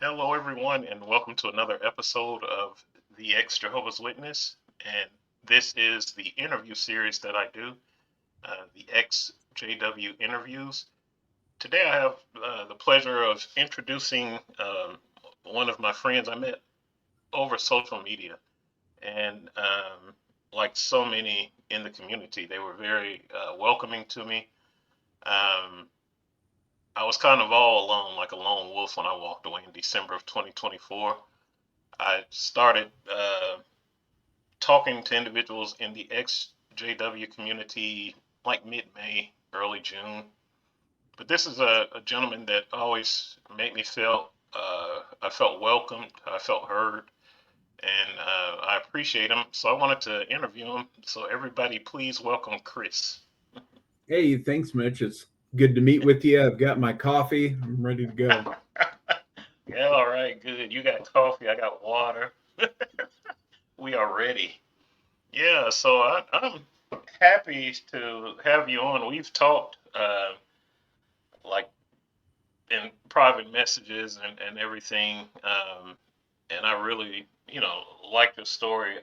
Hello, everyone, and welcome to another episode of the ex-Jehovah's Witness. And this is the interview series that I do, the EXJW interviews. Today, I have the pleasure of introducing one of my friends I met over social media. And like so many in the community, they were very welcoming to me. Um, I was kind of all alone, like a lone wolf, when I walked away in December of 2024. I started talking to individuals in the ex-JW community like mid-May, early June. But this is a gentleman that always made me feel I felt welcomed, I felt heard, and I appreciate him. So I wanted to interview him. So everybody, please welcome Chris. Hey, thanks, Mitch. It's good to meet with you. I've got my coffee. I'm ready to go. Yeah, all right, good. You got coffee, I got water. We are ready. Yeah, so I'm happy to have you on. We've talked like in private messages and everything, and I really, like your story.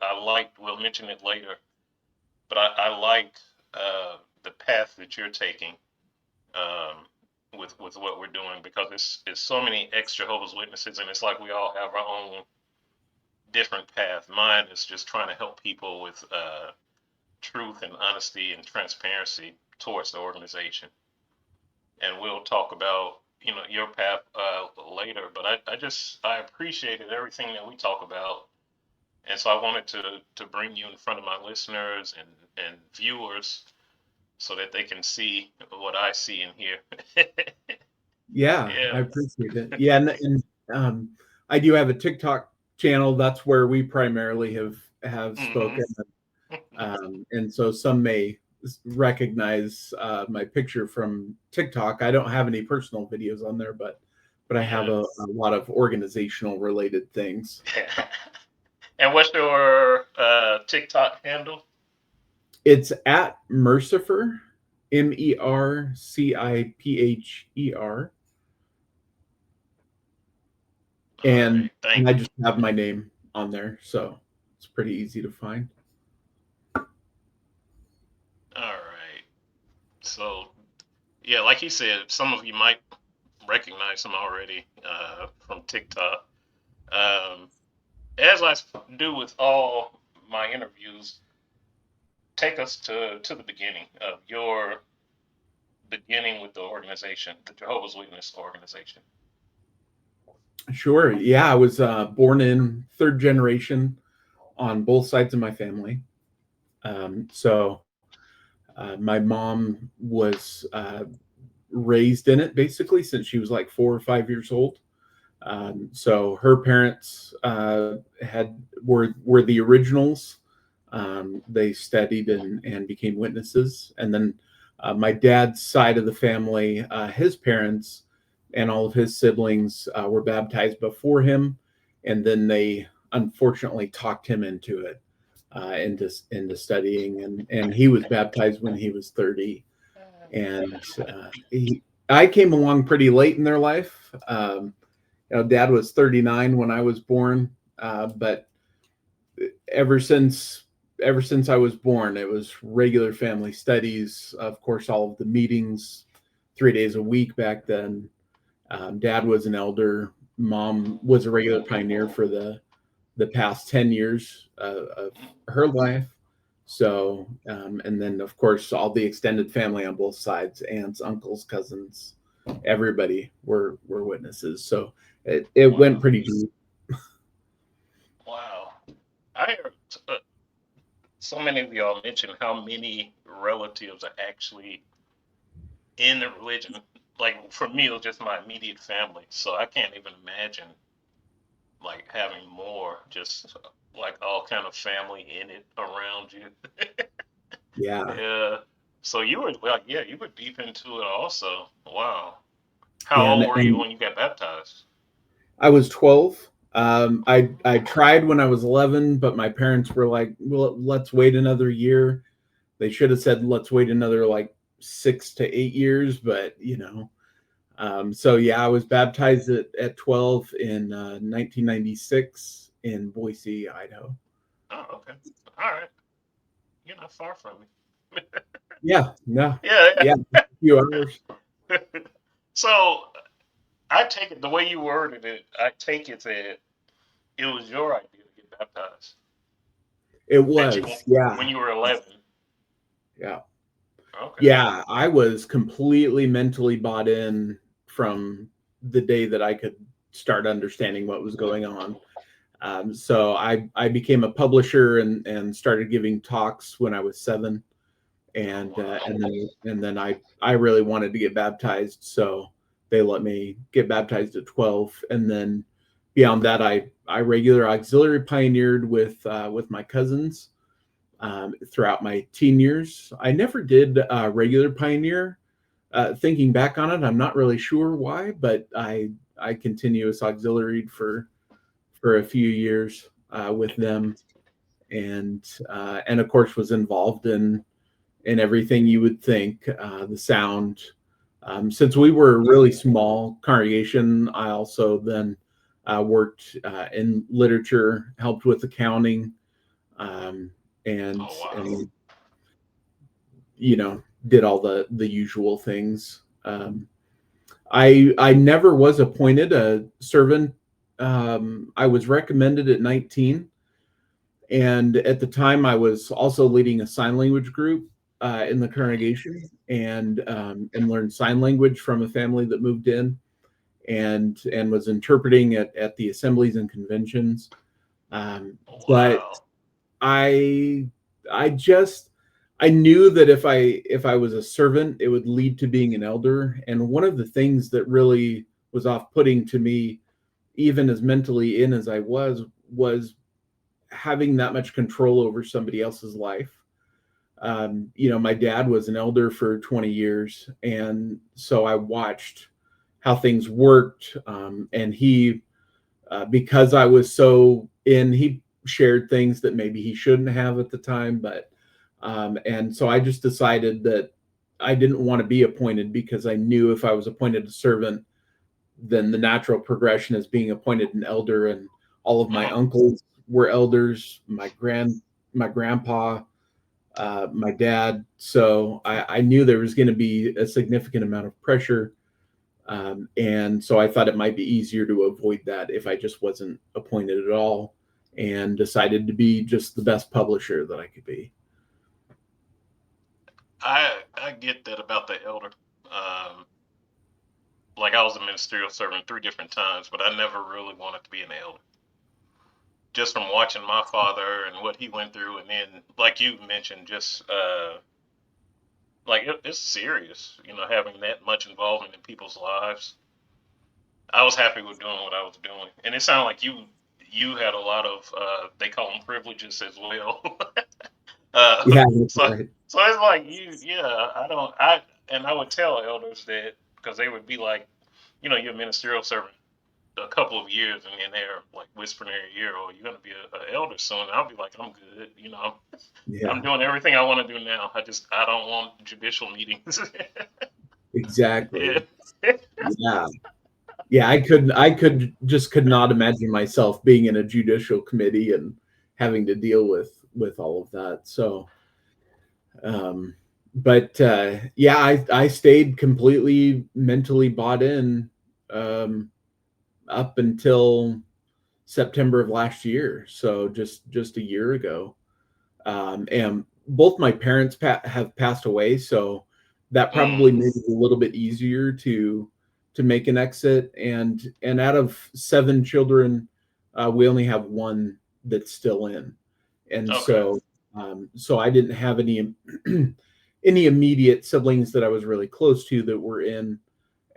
We'll mention it later, but I like the path that you're taking um, with what we're doing because it's so many ex Jehovah's Witnesses, and it's like we all have our own different path. Mine is just trying to help people with truth and honesty and transparency towards the organization. And we'll talk about your path later. But I appreciated everything that we talk about, and so I wanted to bring you in front of my listeners and viewers so that they can see what I see and hear. Yeah, I Yeah. appreciate it. Yeah, and I do have a TikTok channel. That's where we primarily have Hmm. spoken, and so some may recognize my picture from TikTok. I don't have any personal videos on there, but I have Yeah. a lot of organizational related things. And what's your TikTok handle? It's at Mercifer, Mercipher, All and right. Thank I you. just have my name on there, so it's pretty easy to find. All right. So yeah, like he said, some of you might recognize him already from TikTok. Um, as I do with all my interviews, take us to the beginning of your beginning with the organization, the Jehovah's Witness organization. Sure. Yeah, I was born in third generation on both sides of my family. So my mom was raised in it basically since she was like 4 or 5 years old. So her parents were the originals. They studied and became witnesses, and then my dad's side of the family, his parents and all of his siblings were baptized before him, and then they unfortunately talked him into it, into studying, and he was baptized when he was 30, and I came along pretty late in their life. Dad was 39 when I was born, but ever since ever since I was born, it was regular family studies. Of course, all of the meetings, 3 days a week back then. Dad was an elder. Mom was a regular pioneer for the past 10 years of her life. So, and then of course, all the extended family on both sides, aunts, uncles, cousins, everybody were witnesses. So it went Wow. pretty deep. Wow. I heard so many of y'all mention how many relatives are actually in the religion. Like for me, it was just my immediate family, so I can't even imagine like having more, just like all kind of family in it around you. Yeah. Yeah. So you were like, yeah, you were deep into it also. Wow. How Yeah, old were you and when you got baptized? I was 12. I tried when I was 11, but my parents were like, "Well, let's wait another year." They should have said, "Let's wait another like 6 to 8 years," but So yeah, I was baptized at 12 in 1996 in Boise, Idaho. Oh, okay. All right. You're not far from me. Yeah, no, Yeah, yeah, a few hours. yeah. So I take it the way you worded it. I take it that it was your idea to get baptized. It That you was, yeah, when you were 11. yeah, Okay. yeah. I was completely mentally bought in from the day that I could start understanding what was going on. So I became a publisher and started giving talks when I was 7, Oh and wow. then I really wanted to get baptized, so they let me get baptized at 12, and then beyond that, I regular auxiliary pioneered with my cousins throughout my teen years. I never did regular pioneer. Thinking back on it, I'm not really sure why, but I continuous auxiliary for a few years with them, and of course was involved in everything you would think, the sound. Since we were a really small congregation, I also then worked in literature, helped with accounting, um, Oh wow. and did all the usual things. I never was appointed a servant. I was recommended at 19, and at the time I was also leading a sign language group in the congregation, and learned sign language from a family that moved in, and was interpreting at the assemblies and conventions. But Wow. I I just I knew that if I was a servant, it would lead to being an elder. And one of the things that really was off-putting to me, even as mentally in as I was having that much control over somebody else's life. My dad was an elder for 20 years, and so I watched how things worked. And because I was so in, he shared things that maybe he shouldn't have at the time, and so I just decided that I didn't want to be appointed, because I knew if I was appointed a servant, then the natural progression is being appointed an elder, and all of my Mm. uncles were elders, my grandpa, my dad. So I knew there was going to be a significant amount of pressure, and so I thought it might be easier to avoid that if I just wasn't appointed at all, and decided to be just the best publisher that I could be. I get that about the elder. Um, like I was a ministerial servant 3 different times, but I never really wanted to be an elder. Just from watching my father and what he went through, and then like you mentioned, just like it's serious, having that much involvement in people's lives. I was happy with doing what I was doing, and it sounded like you had a lot of they call them privileges as well. Yeah, that's So right. so it's like yeah, I don't, and I would tell elders that because they would be like, you're a ministerial servant a couple of years, and then they're like whispering in your ear, "Oh, you're gonna be a elder soon." And I'll be like, "I'm good, I'm Yeah, doing everything I want to do now. I don't want judicial meetings." Yeah. exactly. Yeah. Yeah, I could not imagine myself being in a judicial committee and having to deal with all of that. So, um, but yeah, I stayed completely mentally bought in, um, up until September of last year. So just a year ago. And both my parents have passed away, so that probably Mm, made it a little bit easier to make an exit. And out of 7 children, we only have one that's still in, and okay. so I didn't have any any immediate siblings that I was really close to that were in,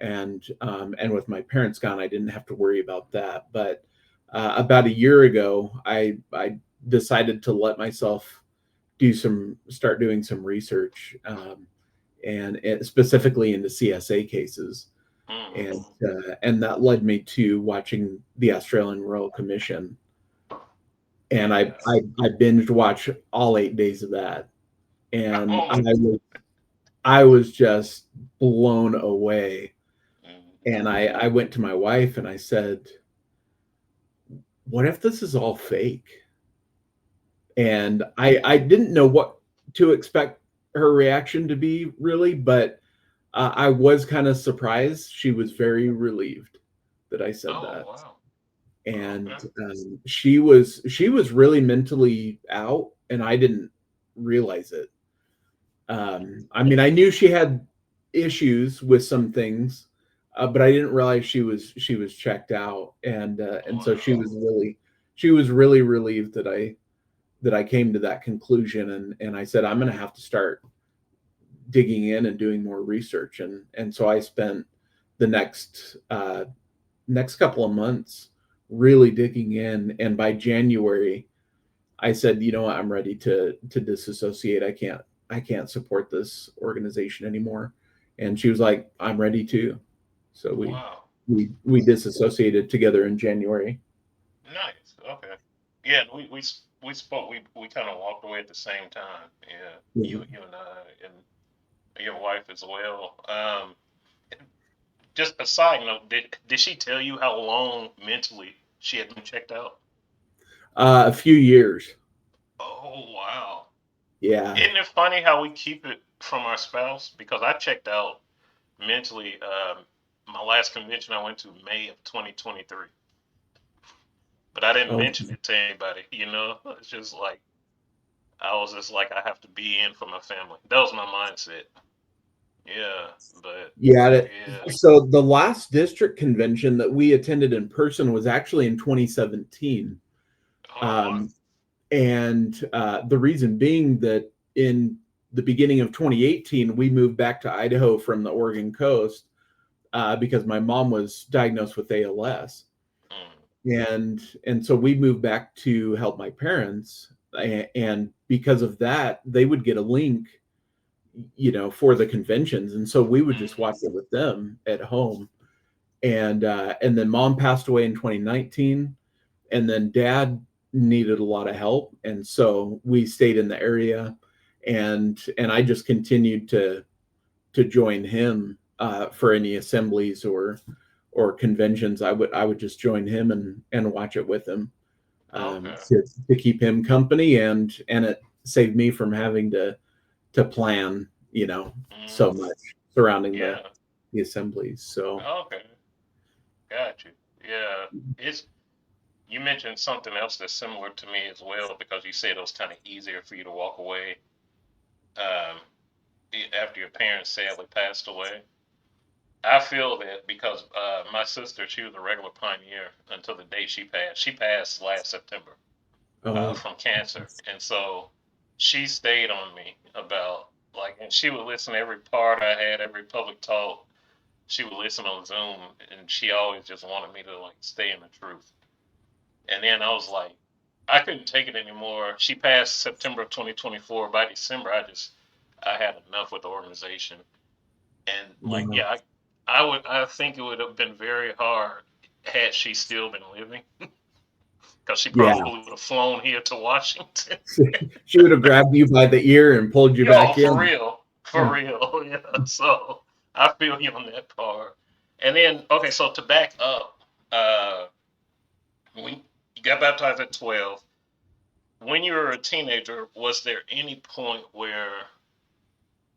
and with my parents gone, I didn't have to worry about that. But about a year ago, I decided to let myself start doing some research, and specifically into CSA cases, Mm, and that led me to watching the Australian Royal Commission, and I yes. I, I binged watch all 8 days of that, and Oh my. I was just blown away And I went to my wife and I said, what if this is all fake? And I didn't know what to expect her reaction to be really, but I was kind of surprised. She was very relieved that I said Oh that. wow. And Okay. she was really mentally out, and I didn't realize it. I mean, I knew she had issues with some things, but I didn't realize she was checked out, and so she Wow. was really relieved that I came to that conclusion, and I said I'm going to have to start digging in and doing more research, and so I spent the next couple of months really digging in, and by January I said, you know what, I'm ready to disassociate. I can't support this organization anymore. And she was like, I'm ready to. So we Wow. we we disassociated together in January. Nice. Okay. Yeah, we spoke. We kind of walked away at the same time. Yeah, Yeah. you and I and your wife as well. Just a side note, did she tell you how long mentally she had been checked out? A few years. Oh wow. Yeah. Isn't it funny how we keep it from our spouse? Because I checked out mentally. My last convention I went to May of 2023, but I didn't Oh, mention it to anybody. It's just like I was just like I have to be in for my family. That was my mindset. Yeah, but yeah. yeah. So the last district convention that we attended in person was actually in 2017. Oh wow. Um, and the reason being that in the beginning of 2018, we moved back to Idaho from the Oregon coast because my mom was diagnosed with ALS, Mm, and so we moved back to help my parents, and because of that, they would get a link, for the conventions, and so we would just mm, watch it with them at home, and then mom passed away in 2019, and then dad needed a lot of help, and so we stayed in the area, and I just continued to join him for any assemblies or conventions. I would just join him and watch it with him, okay. to keep him company, and it saved me from having to plan, so Mm, much surrounding the yeah. the assemblies. So Okay. Got you. Yeah. It's You mentioned something else that's similar to me as well because you said it was kind of easier for you to walk away um, after your parents sadly passed away. I feel that because my sister, she was a regular pioneer until the day she passed. She passed last September oh from cancer, and so she stayed on me about like, and she would listen to every part I had, every public talk. She would listen on Zoom, and she always just wanted me to like stay in the truth. And then I was like, I couldn't take it anymore. She passed September of 2024. By December, I had enough with the organization. And like, wow. yeah, I think it would have been very hard had she still been living, because she Yeah. probably would have flown here to Washington. She would have grabbed you by the ear and pulled you Yo, back for in. real, for real. Yeah. So I feel you on that part. And then, okay, so to back up, when you got baptized at 12, when you were a teenager, was there any point where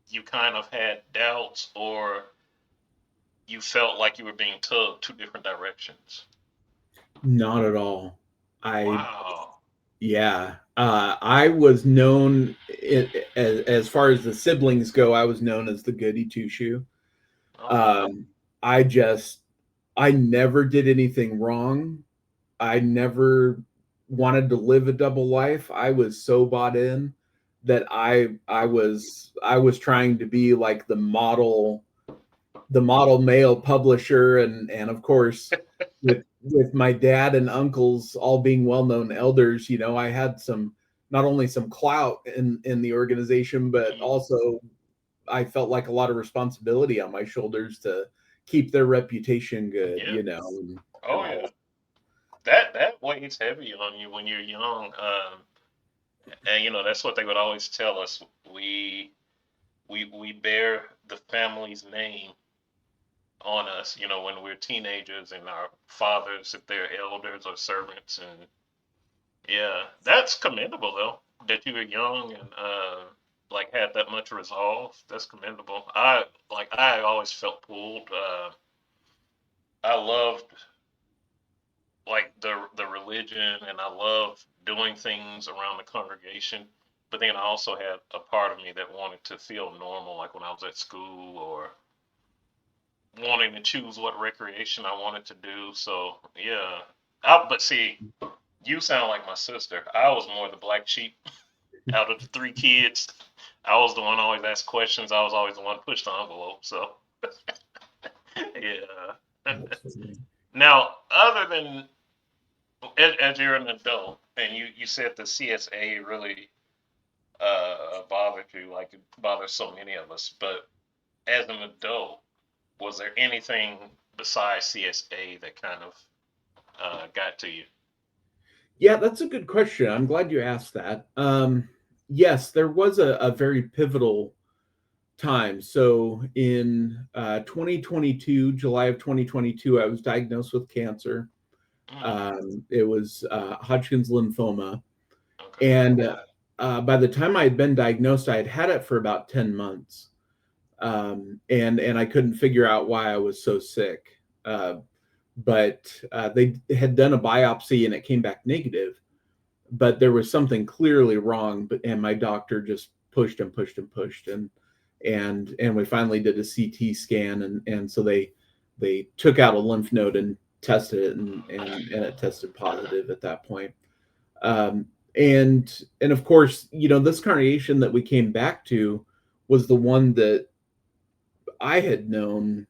you kind of had doubts or you felt like you were being tugged two different directions? Not at all. I Wow. Yeah. I was known, as far as the siblings go, I was known as the goody two shoe. Okay. Um, I just I never did anything wrong. I never wanted to live a double life. I was so bought in that I was trying to be like the model male publisher, and of course, with my dad and uncles all being well-known elders, I had some, not only some clout in the organization, but Mm, also I felt like a lot of responsibility on my shoulders to keep their reputation good, yeah. and Oh all. yeah. That weighs heavy on you when you're young. And that's what they would always tell us. We bear the family's name, on us, when we're teenagers and our fathers, if they're elders or servants. And yeah, that's commendable though, that you were young and like had that much resolve. That's commendable. I always felt pulled. I loved like the religion, and I loved doing things around the congregation. But then I also had a part of me that wanted to feel normal, like when I was at school, or wanting to choose what recreation I wanted to do. So yeah, but see, you sound like my sister. I was more the black sheep out of the three kids. I was the one always asked questions. I was always the one pushed the envelope. So yeah. Now, other than as you're an adult, and you said the CSA really bothered you, like it bothers so many of us. But as an adult, was there anything besides CSA that kind of got to you? Yeah, that's a good question. I'm glad you asked that. Yes, there was a very pivotal time. So in 2022, July of 2022, I was diagnosed with cancer. Mm, It was Hodgkin's lymphoma. okay. And by the time I had been diagnosed, I had had it for about 10 months. And I couldn't figure out why I was so sick. But they had done a biopsy and it came back negative. But there was something clearly wrong. And my doctor just pushed and pushed and pushed, and we finally did a CT scan, and so they took out a lymph node and tested it, and it tested positive at that point. Um, and of course, this congregation that we came back to was the one that I had known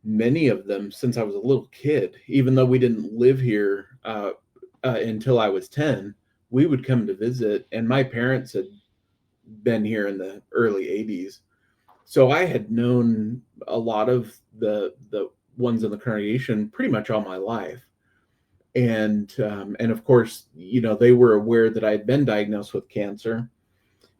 many of them since I was a little kid. Even though we didn't live here until I was 10, we would come to visit, and my parents had been here in the early 80s. So I had known a lot of the ones in the congregation pretty much all my life. And of course, they were aware that I had been diagnosed with cancer.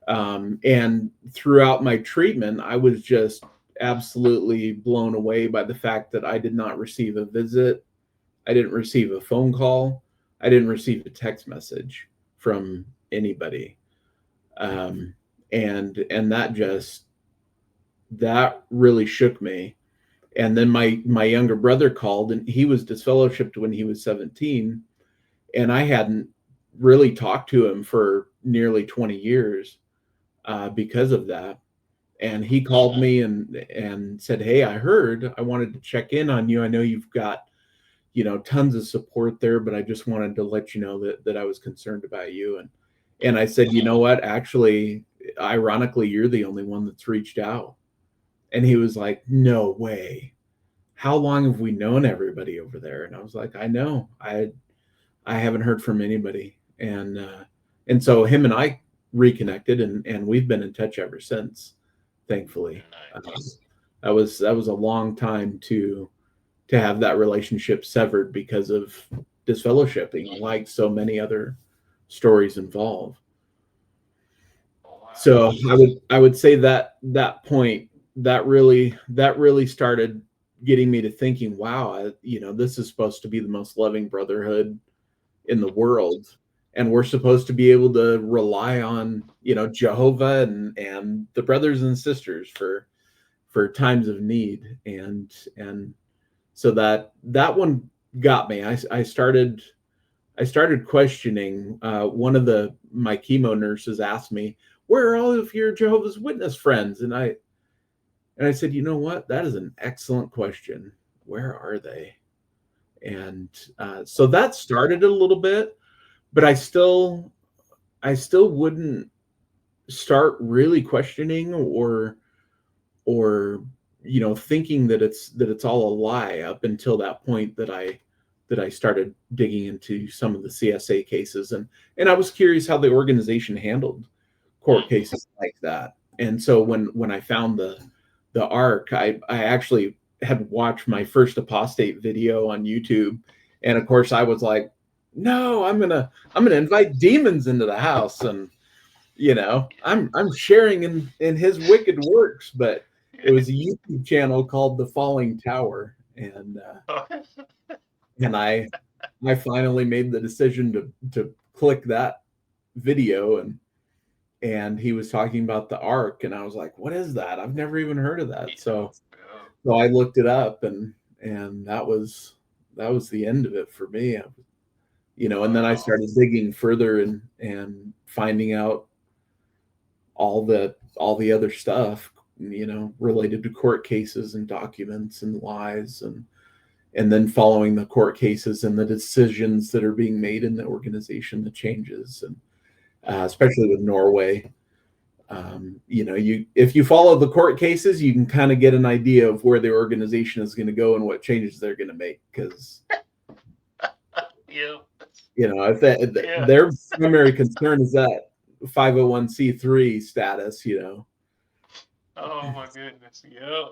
And throughout my treatment, I was just absolutely blown away by the fact that I did not receive a visit. I didn't receive a phone call. I didn't receive a text message from anybody. Um, and that really shook me. And then my younger brother called, and he was disfellowshipped when he was 17, and I hadn't really talked to him for nearly 20 years because of that. And he called Mm-hmm. me and said, "Hey, I heard. I wanted to check in on you. I know you've got tons of support there, but I just wanted to let you know that I was concerned about you." And I said, "You know what? Actually, ironically, you're the only one that's reached out." And he was like, "No way. How long have we known everybody over there?" And I was like, "I know. I haven't heard from anybody." And so him and I reconnected, and we've been in touch ever since, thankfully. Nice. That was a long time to have that relationship severed because of disfellowshipping, like so many other stories involve. Wow. So I would say that point, that really started getting me to thinking, wow, this is supposed to be the most loving brotherhood in the world, and we're supposed to be able to rely on Jehovah and the brothers and sisters for times of need. And so that one got me. I started questioning. One of my chemo nurses asked me, "Where are all of your Jehovah's Witness friends?" And I said, "You know what? That is an excellent question. Where are they?" And so that started a little bit, but I still wouldn't start really questioning or thinking that it's all a lie up until that point that I started digging into some of the CSA cases, and I was curious how the organization handled court Mm-hmm. cases like that. And so when I found the arc, I actually had watched my first apostate video on YouTube, and of course I was like, no, I'm gonna invite demons into the house, and I'm sharing in his wicked works. But it was a YouTube channel called The Falling Tower, and I finally made the decision to click that video, and he was talking about the ark, and I was like, what is that? I've never even heard of that. Yeah, yeah. So I looked it up, and that was the end of it for me. And then I Wow. started digging further and finding out all the other stuff, related to court cases and documents and lies, and then following the court cases and the decisions that are being made in the organization, the changes, and Mm. especially with Norway. You if you follow the court cases, you can kind of get an idea of where the organization is going to go and what changes they're going to make, because Yeah, if yeah. their primary concern is that 501c3 status. Oh my goodness. Yeah.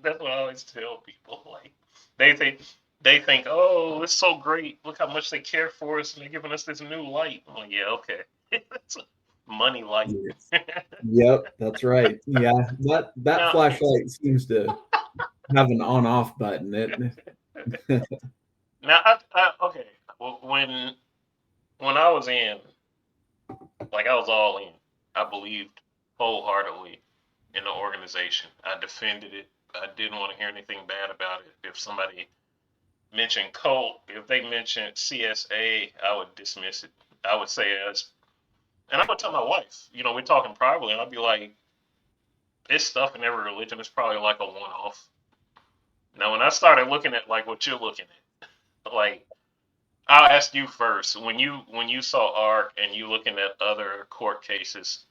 That's what I always tell people. Like they think they think, oh, it's so great. Look how much they care for us, and they're giving us this new light. I'm like, yeah, okay. It's a money light. Yep, that's right. Yeah, that Now, flashlight seems to have an on-off button. okay. Well, when I was in, like, I was all in. I believed wholeheartedly in the organization. I defended it. I didn't want to hear anything bad about it. If somebody mentioned cult, if they mentioned CSA, I would dismiss it. I would say and I would tell my wife, we're talking privately, and I'd be like, this stuff in every religion is probably like a one-off. Now, when I started looking at like what you're looking at, like I'll ask you first. When you saw Ark and you looking at other court cases,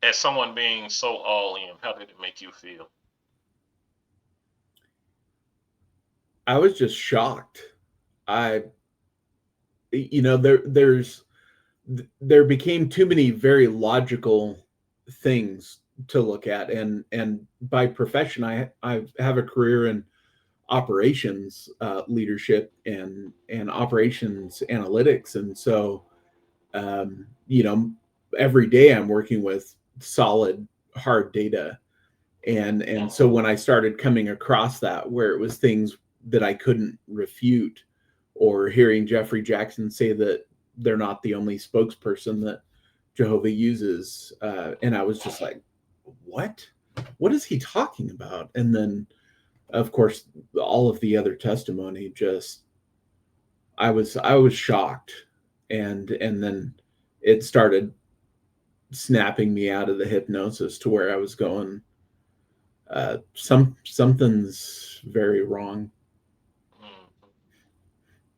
as someone being so all in, how did it make you feel? I was just shocked. I, there became too many very logical things to look at, and by profession, I have a career in operations leadership and operations analytics, and so um, you know every day I'm working with solid hard data, and Mm-hmm. so when I started coming across that, where it was things that I couldn't refute, or hearing Jeffrey Jackson say that they're not the only spokesperson that Jehovah uses, and I was just like, what is he talking about? And then of course all of the other testimony, just I was shocked, and then it started snapping me out of the hypnosis to where I was going, something's very wrong. Mm-hmm.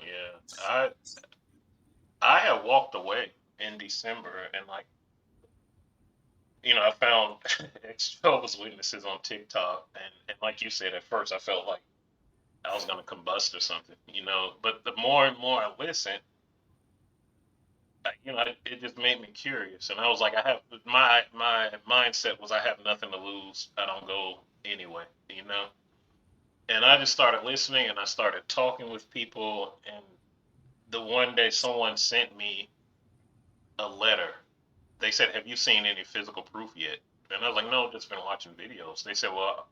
Yeah, I have walked away in December, and like I found ex-Jehovah's Witnesses on TikTok, and like you said, at first I felt like I was gonna combust or something. But the more and more I listened, it just made me curious, and I was like, I have my mindset was I have nothing to lose. I don't go anyway. And I just started listening, and I started talking with people, and the one day someone sent me a letter. They said, "Have you seen any physical proof yet?" And I was like, "No, just been watching videos." They said, "Well,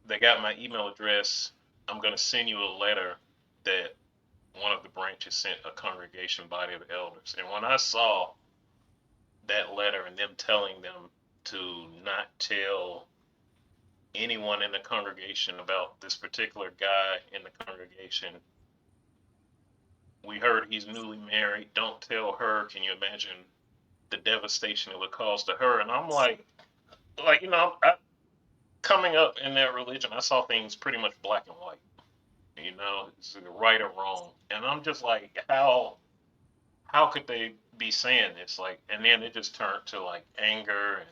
they got my email address. I'm going to send you a letter that one of the branches sent a congregation body of elders." And when I saw that letter and them telling them to not tell anyone in the congregation about this particular guy in the congregation, we heard he's newly married. Don't tell her. Can you imagine the devastation it would cause to her? And I'm like coming up in that religion, I saw things pretty much black and white. It's right or wrong, and I'm just like, how could they be saying this? Like, and then it just turned to like anger and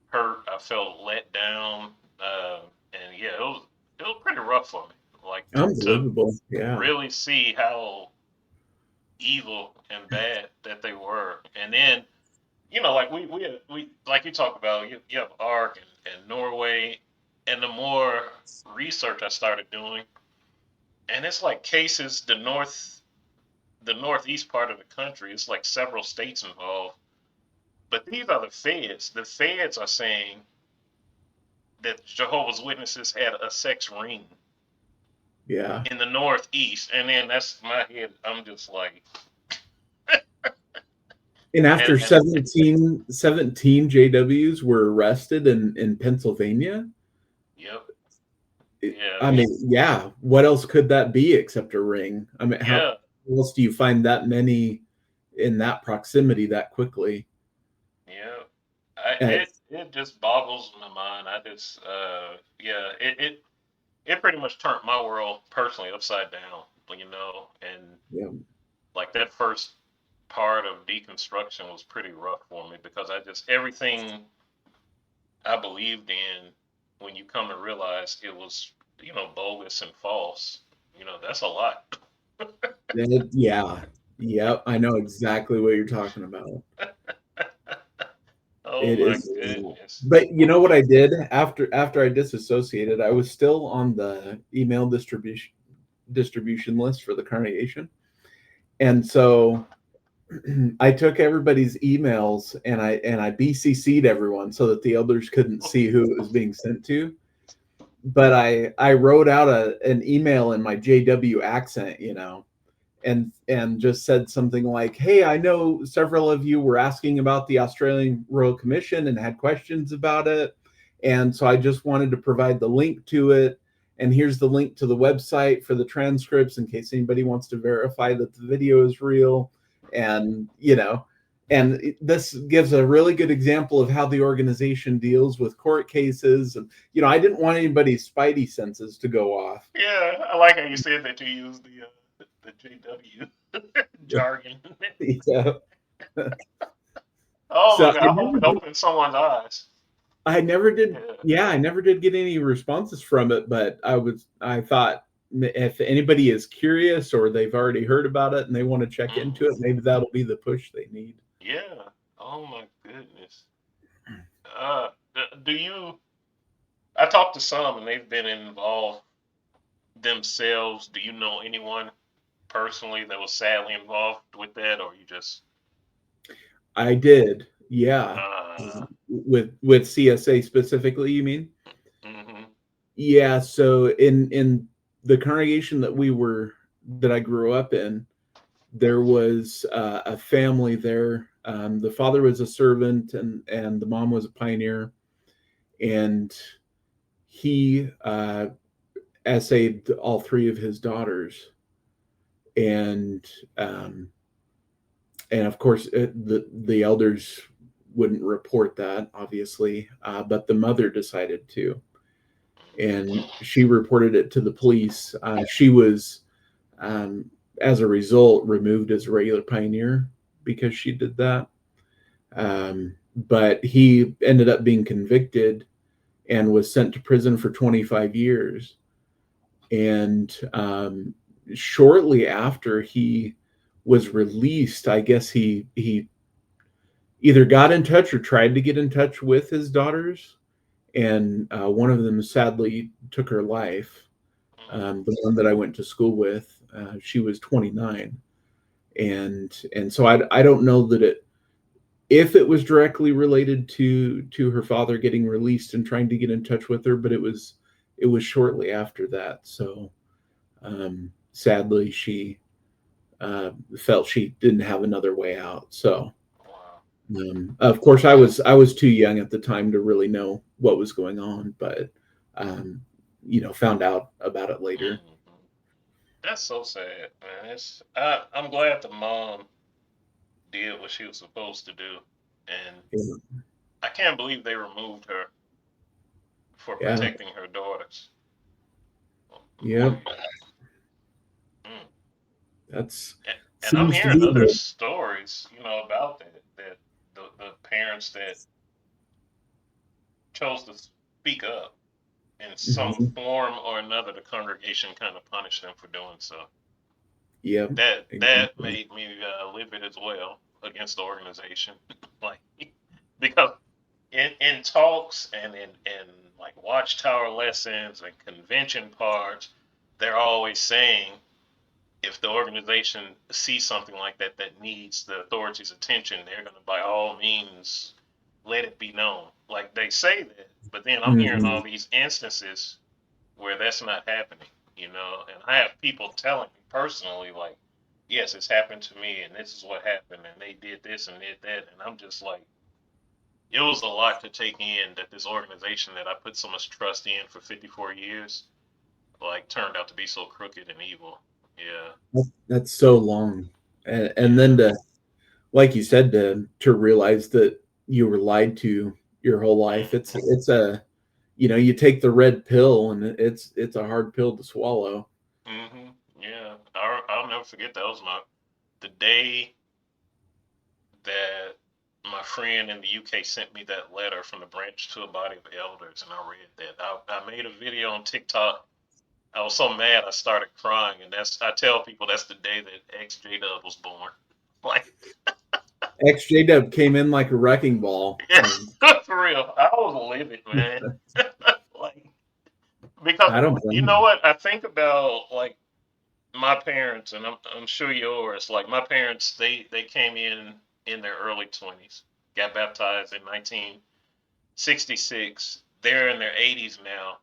hurt. I felt let down, and yeah, it was pretty rough for me. Like to Unbelievable. Yeah. really see how evil and bad that they were, and then like we like you talk about, you have Ark and Norway, and the more research I started doing, and it's like cases the northeast part of the country, it's like several states involved, But these are the feds. The feds are saying that Jehovah's Witnesses had a sex ring Yeah. in the Northeast, and then that's my head. I'm just like, And after and 17 JWs were arrested in Pennsylvania, yep, it, yeah, I mean, yeah, what else could that be except a ring? I mean, how yeah, else do you find that many in that proximity that quickly? yeah. And It just boggles my mind. I just yeah, it pretty much turned my world personally upside down, and yeah, like that first part of deconstruction was pretty rough for me because I just everything I believed in, when you come to realize it was, bogus and false, that's a lot. yeah, yeah, I know exactly what you're talking about. Oh It my is, goodness. but you know Oh what my I did after I disassociated? I was still on the email distribution list for the congregation, and so I took everybody's emails and I BCC'd everyone so that the elders couldn't see who it was being sent to. But I wrote out an email in my JW accent, and just said something like, "Hey, I know several of you were asking about the Australian Royal Commission and had questions about it, and so I just wanted to provide the link to it. And here's the link to the website for the transcripts in case anybody wants to verify that the video is real." And this gives a really good example of how the organization deals with court cases. And I didn't want anybody's spidey senses to go off. yeah, I like how you said that you use the JW jargon. Yeah. Oh So my god, I hope it opens someone's eyes. I never did. Yeah. Yeah, I never did get any responses from it, but I thought if anybody is curious or they've already heard about it and they want to check into it, Hmm. maybe that'll be the push they need. Yeah. Oh my goodness. Uh, do you? I talked to some and they've been involved themselves. Do you know anyone personally that was sadly involved with that, or you just? I did. Yeah. Uh, With CSA specifically, you mean? hmm. Yeah, so in the congregation that I grew up in, there was a family there. The father was a servant, and the mom was a pioneer, and he essayed all three of his daughters, and um, and of course the elders wouldn't report that, obviously, but the mother decided to, and she reported it to the police. She was, um, as a result, removed as a regular pioneer because she did that. But he ended up being convicted and was sent to prison for 25 years. And shortly after he was released, I guess he either got in touch or tried to get in touch with his daughters, and one of them sadly took her life. The one that I went to school with, she was 29, and so I don't know that if it was directly related to her father getting released and trying to get in touch with her, but it was shortly after that. So sadly, she felt she didn't have another way out. So Wow. of course, I was too young at the time to really know what was going on, but um, found out about it later. Hmm. That's so sad, man. I'm glad the mom did what she was supposed to do, and Yeah, I can't believe they removed her for yeah, protecting her daughters. yeah. Mm. That's And I'm seems to hearing be other the. stories, about that the parents that chose to speak up in some Mhm. form or another, the congregation kind of punished them for doing so. Yeah, That exactly. made me livid as well against the organization, like because in talks and in like watchtower lessons and convention parts, they're always saying if the organization sees something like that that needs the authorities' attention, they're going to by all means let it be known. Like they say that, but then I'm hearing Hmm. all these instances where that's not happening, you know. And I have people telling me personally, like, yes, it's happened to me, and this is what happened, and they did this and did that, and I'm just like, it was a lot to take in that this organization that I put so much trust in for 54 years, like, turned out to be so crooked and evil. Yeah, That's so long, and then yeah. to, like you said, to realize that you were lied to your whole life. Hmm. It's a, you know, you take the red pill, and it's a hard pill to swallow. Hmm. Yeah, I'll never forget that. Was my the day that my friend in the UK sent me that letter from the branch to a body of elders, and I read that. I made a video on TikTok. I was so mad I started crying, and that's I tell people that's the day that ex-JW was born. Like, EXJW came in like a wrecking ball. yeah, for real, I was livid, man. Like, because I don't you blame know you. what I think about, like my parents, and I'm sure yours. Like my parents, they came in their early 20s, got baptized in 1966. They're in their 80s now,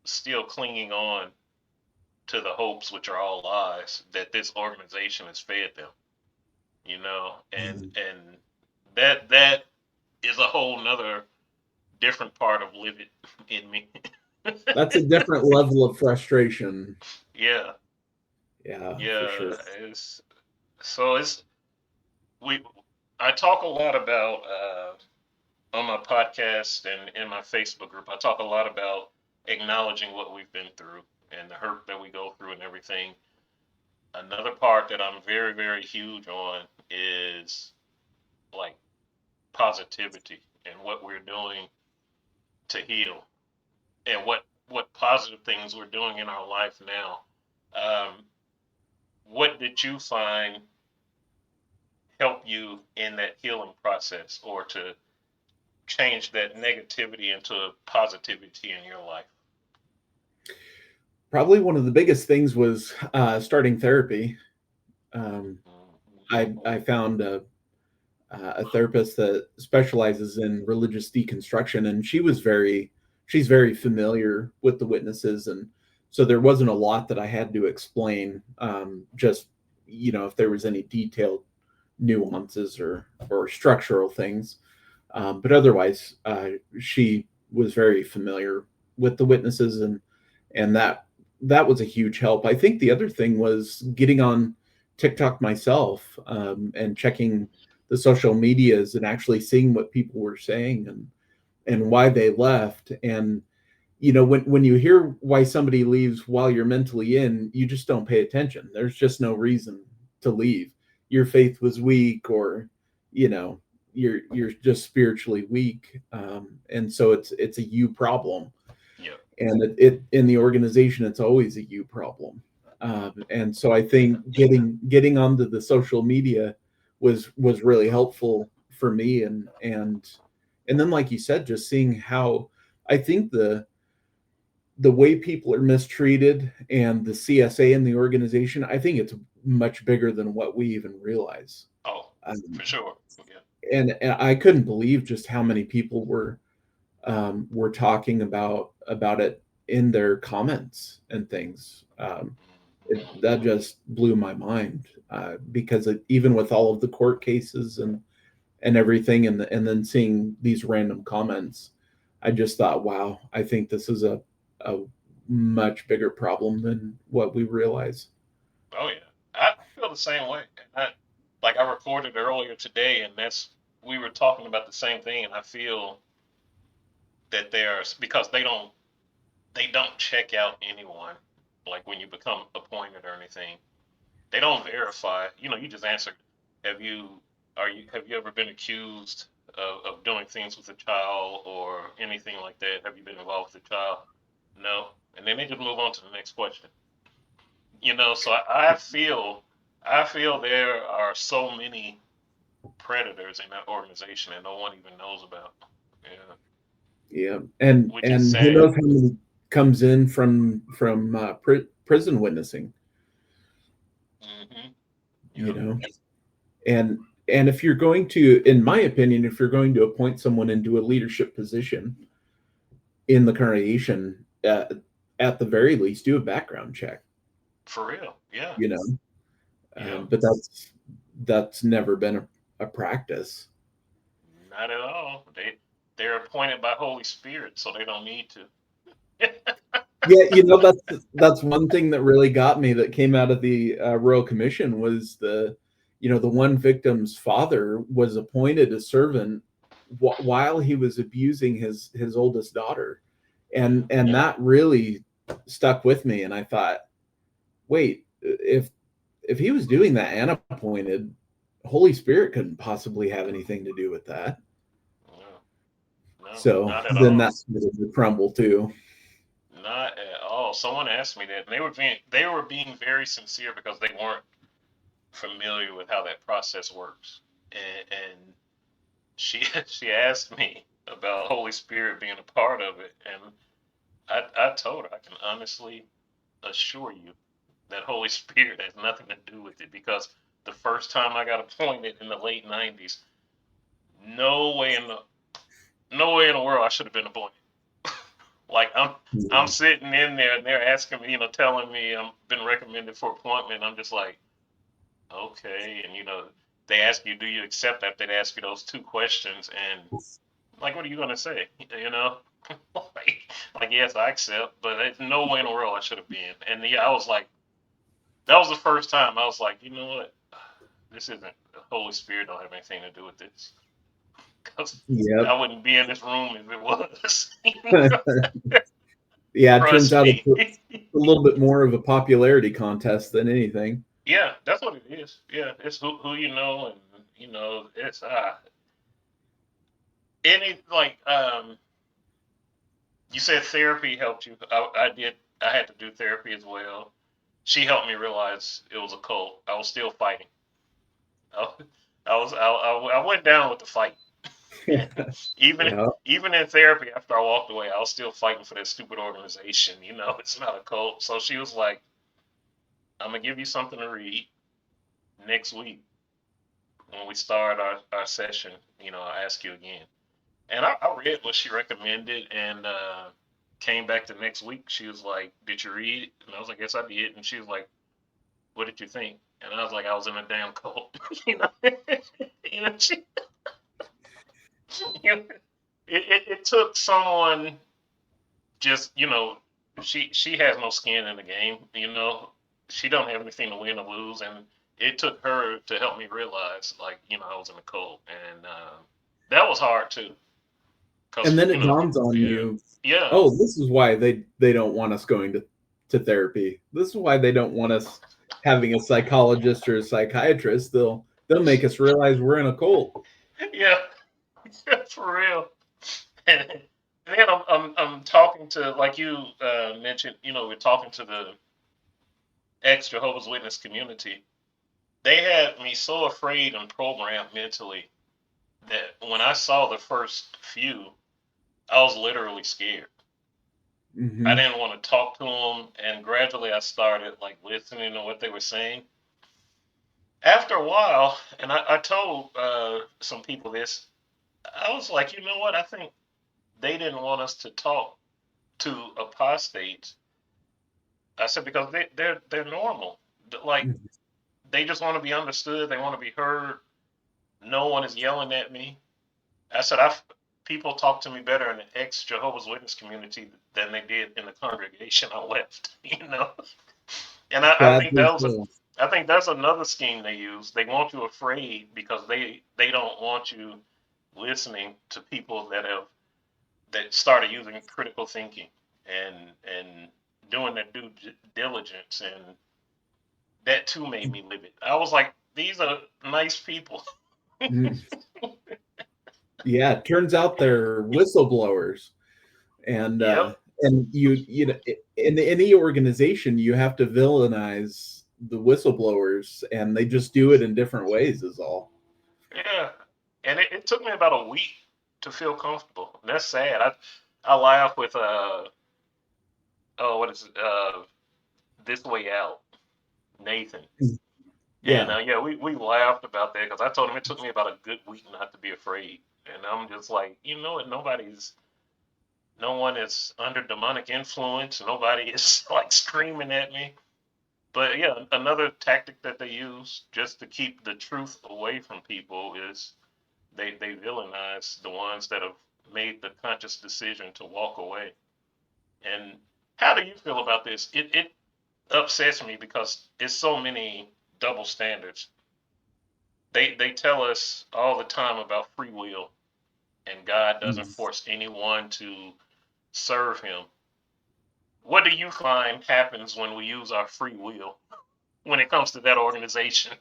still clinging on to the hopes, which are all lies, that this organization has fed them. You know, and that is a whole nother different part of live it in me. That's a different level of frustration. Yeah, Yeah, for yeah. sure. It's we. I talk a lot about on my podcast and in my Facebook group. I talk a lot about acknowledging what we've been through and the hurt that we go through and everything. Another part that I'm very, very huge on is like positivity and what we're doing to heal and what positive things we're doing in our life now. Um, what did you find help you in that healing process, or to change that negativity into positivity in your life? Probably one of the biggest things was starting therapy. Um, Mm-hmm. I found a therapist that specializes in religious deconstruction, and she's very familiar with the witnesses, and so there wasn't a lot that I had to explain. Just, you know, if there was any detailed nuances or structural things, but otherwise, she was very familiar with the witnesses, and that was a huge help. I think the other thing was getting on TikTok myself, and checking the social medias and actually seeing what people were saying and why they left. And you know, when you hear why somebody leaves while you're mentally in, you just don't pay attention. There's just no reason to leave. Your faith was weak, or you know, you're just spiritually weak, and so it's a you problem. Yeah. And it in the organization, it's always a you problem. And so I think getting onto the social media was really helpful for me, and then, like you said, just seeing how I think the way people are mistreated and the CSA in the organization, I think it's much bigger than what we even realize. Oh, Um, for sure. Yeah. and I couldn't believe just how many people were talking about it in their comments and things. That just blew my mind, because even with all of the court cases and everything, and then seeing these random comments, I just thought, wow, I think this is a much bigger problem than what we realize. Oh yeah. I feel the same way. I recorded earlier today, and that's we were talking about the same thing, and I feel that there's because they don't check out anyone, like when you become appointed or anything. They don't verify. You know, you just answer. Have you have you ever been accused of doing things with a child or anything like that? Have you been involved with a child? No. And then they just move on to the next question. You know, so I feel there are so many predators in that organization that no one even knows about. Yeah, Yeah, which is and who sad. knows how many comes in from prison witnessing. Hmm. you Yep. know. And if you're going to, in my opinion, if you're going to appoint someone into a leadership position in the congregation, at the very least, do a background check. For real. Yeah. You know, Yep. but that's never been a practice. Not at all. They're appointed by Holy Spirit, so they don't need to. Yeah, that's one thing that really got me that came out of the Royal Commission was the one victim's father was appointed a servant while he was abusing his oldest daughter, and Yeah. that really stuck with me. And I thought, wait, if he was doing that and appointed, Holy Spirit couldn't possibly have anything to do with that. No, no, So not at then all. that started to crumble too. Not at all. Someone asked me that, and they were being very sincere because they weren't familiar with how that process works. And she she asked me about Holy Spirit being a part of it, and I told her I can honestly assure you that Holy Spirit has nothing to do with it because the first time I got appointed in the late '90s, no way in the no way in the world I should have been appointed. Like I'm Yeah. sitting in there and they're asking me, telling me I'm been recommended for appointment. I'm just like, okay, and they ask you, do you accept that? They ask you those two questions, and like, what are you gonna say? You know, like yes, I accept, but there's no way in the world I should have been. And yeah, I was like, that was the first time I was like, you know what? This isn't the Holy Spirit. Don't have anything to do with this because Yep. I wouldn't be in this room if it was. Yeah, it turns Trust out me. it's a little bit more of a popularity contest than anything. Yeah, that's what it is. Yeah, it's who you know, and it's any like you said therapy helped you. I did. I had to do therapy as well. She helped me realize it was a cult. I was still fighting. I, I went down with the fight. even Yeah. even in therapy, after I walked away, I was still fighting for that stupid organization. It's not a cult. So she was like, "I'm gonna give you something to read next week when we start our session. I'll ask you again." And I read what she recommended and came back the next week. She was like, "Did you read?" And I was like, "Yes, I did." And she was like, "What did you think?" And I was like, "I was in a damn cult." you know, she, you know, it took someone just she has no skin in the game. She don't have anything to win or lose, and it took her to help me realize, like, I was in a cult, and that was hard too, And cause then it dawns on yeah, you, yeah, oh, this is why they don't want us going to therapy. This is why they don't want us having a psychologist or a psychiatrist. They'll make us realize we're in a cult. yeah, for real. And then I'm talking to, like you mentioned, we're talking to the ex-Jehovah's Witness community. They had me so afraid and programmed mentally that when I saw the first few, I was literally scared. I Hmm. didn't want to talk to them, and gradually I started like listening to what they were saying. After a while, and I told some people this, I was like, you know what? I think they didn't want us to talk to apostates. I said because they're normal. Like they just want to be understood. They want to be heard. No one is yelling at me. I said I people talk to me better in the ex Jehovah's Witness community than they did in the congregation I left. And I think Sadly that was a so. I think that's another scheme they use. They want you afraid because they don't want you listening to people that started using critical thinking and doing their due diligence, and that too made me livid. I was like, these are nice people. Mm. Yeah, it turns out they're whistleblowers, and Yep. you know, in any organization you have to villainize the whistleblowers, and they just do it in different ways. Is all. Yeah. And it took me about a week to feel comfortable. And that's sad. I laugh with oh, what is it? This Way Out, Nathan. And Yeah. yeah, we laughed about that because I told him it took me about a good week not to be afraid. And I'm just like, you know what? No one is under demonic influence. Nobody is like screaming at me. But yeah, another tactic that they use just to keep the truth away from people is they villainize the ones that have made the conscious decision to walk away. And how do you feel about this? It upsets me because it's so many double standards. They tell us all the time about free will and God doesn't Mm. force anyone to serve him. What do you find happens when we use our free will when it comes to that organization?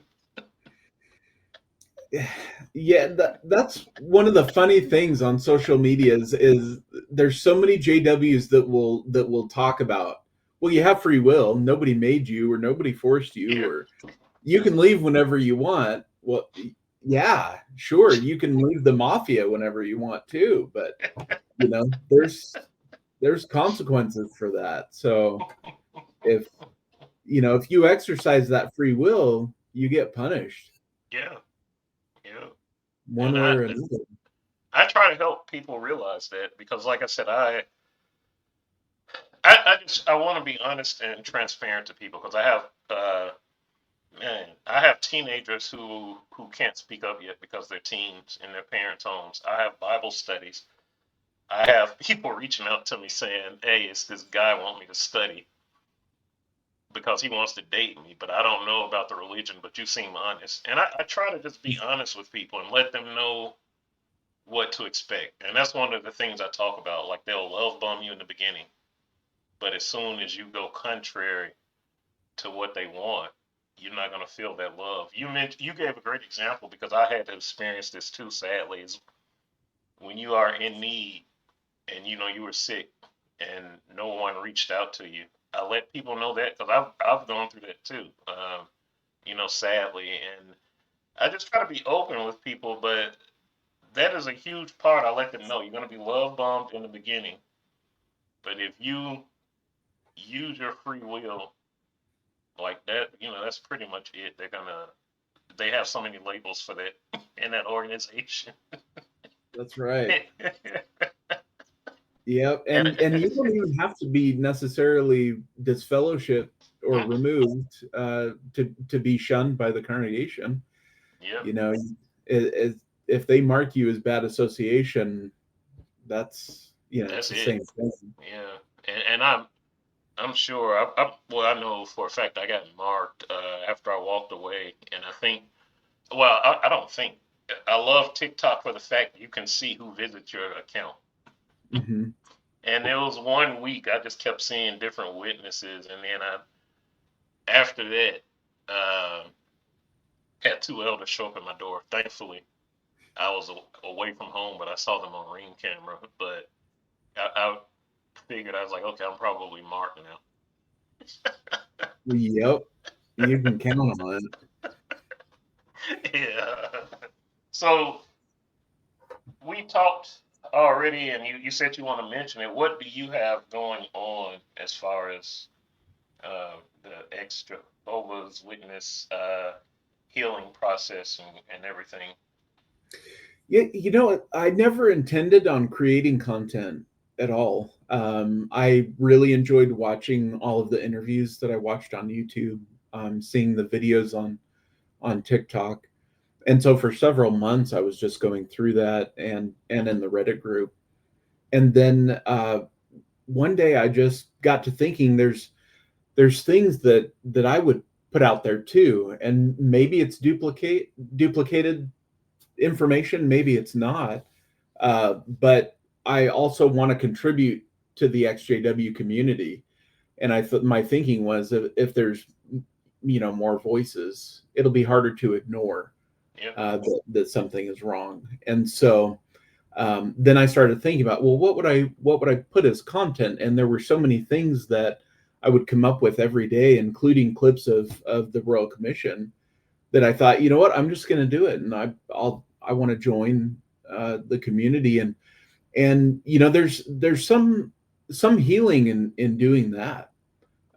Yeah, that's one of the funny things on social media is there's so many JWs that will talk about, well, you have free will, nobody made you or nobody forced you, Yeah, or you can leave whenever you want. Well, yeah, sure, you can leave the mafia whenever you want too, but there's consequences for that. So if if you exercise that free will, you get punished yeah, yeah. one And way or another. I try to help people realize that because, like I said, I want to be honest and transparent to people because I have teenagers who can't speak up yet because they're teens in their parents' homes. I have Bible studies. I have people reaching out to me saying, "Hey, it's this guy want me to study because he wants to date me, but I don't know about the religion, but you seem honest." And I try to just be honest with people and let them know what to expect. And that's one of the things I talk about. Like they'll love bomb you in the beginning, but as soon as you go contrary to what they want, you're not going to feel that love. You gave a great example because I had to experience this too. Sadly, is when you are in need and you know you were sick and no one reached out to you. I let people know that because I've gone through that too. Sadly, and I just try to be open with people, but that is a huge part. I let them know you're going to be love bombed in the beginning, but if you use your free will like that, that's pretty much it. They have so many labels for that in that organization. That's right. and Yep, and you don't even have to be necessarily disfellowshipped or mm, removed to be shunned by the congregation. yep, You know, if they mark you as bad association, that's it's that's the it. same thing. Yeah, and I'm sure. Well, I know for a fact I got marked after I walked away, and I think. Well, I don't think. I love TikTok for the fact that you can see who visits your account. Hmm. And there was one week I just kept seeing different witnesses, and then after that, uh, had two elders show up at my door. Thankfully, I was away from home, but I saw them on Ring camera. But I figured I was like, okay, I'm probably marked now. Yep, you can count on it. Yeah. So we talked already, and you said you want to mention it. What do you have going on as far as the ex-Jehovah's Witness healing process and everything? Yeah, I never intended on creating content at all. I really enjoyed watching all of the interviews that I watched on YouTube, seeing the videos on TikTok, and so for several months I was just going through that and in the Reddit group, and then one day I just got to thinking there's things that I would put out there too, and maybe it's duplicated information, maybe it's not. But I also want to contribute to the XJW community. And my thinking was if there's more voices, it'll be harder to ignore Yeah, that something is wrong. And so then I started thinking about, well, what would I put as content? And there were so many things that I would come up with every day, including clips of the Royal Commission, that I thought, you know what, I'm just going to do it, and I want to join the community, and there's some healing in doing that,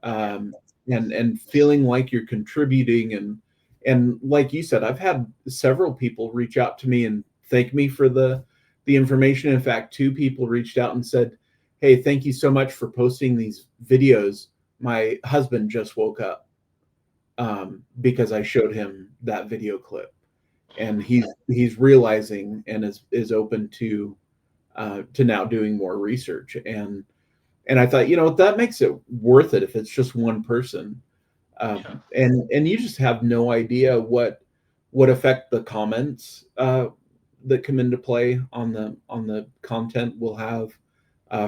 yeah, um, and feeling like you're contributing, And like you said, I've had several people reach out to me and thank me for the information. In fact, two people reached out and said, "Hey, thank you so much for posting these videos. My husband just woke up because I showed him that video clip, and Hmm. he's realizing and is open to now doing more research." And I thought, that makes it worth it if it's just one person. Yeah. And you just have no idea what effect the comments that come into play on the content will have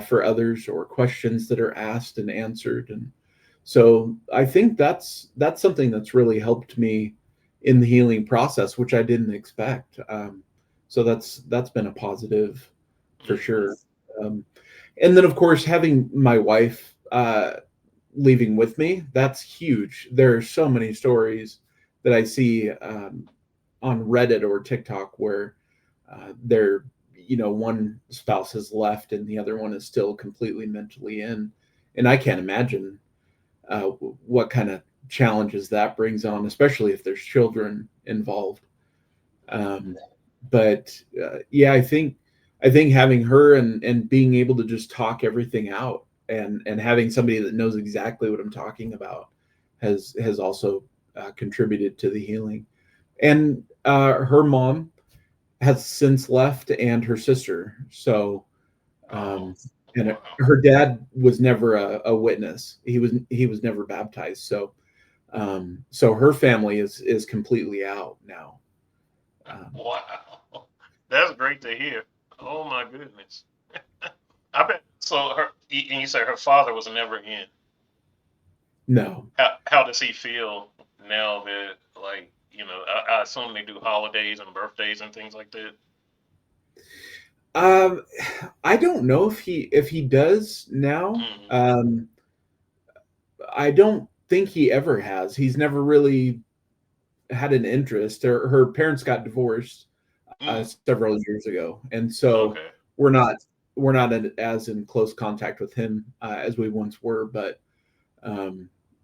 for others, or questions that are asked and answered. And so I think that's something that's really helped me in the healing process, which I didn't expect. So that's been a positive for Hmm. sure. Um, and then of course having my wife leaving with me, that's huge. There are so many stories that I see on Reddit or TikTok where they're, one spouse has left and the other one is still completely mentally in. And I can't imagine what kind of challenges that brings on, especially if there's children involved. Um, but yeah, I think having her and being able to just talk everything out, and having somebody that knows exactly what I'm talking about has also contributed to the healing. And her mom has since left, and her sister. So Oh, um, and wow. her dad was never a witness. He was never baptized. So her family is completely out now. Um, Wow. That's great to hear. Oh my goodness. I bet. So and you said her father was never in. no. How does he feel now that, like, I assume they do holidays and birthdays and things like that. Um, I don't know if he does now. Hmm. I don't think he ever has. He's never really had an interest. Her parents got divorced Mm. several years ago, and so Okay. we're not we're not as in close contact with him as we once were. But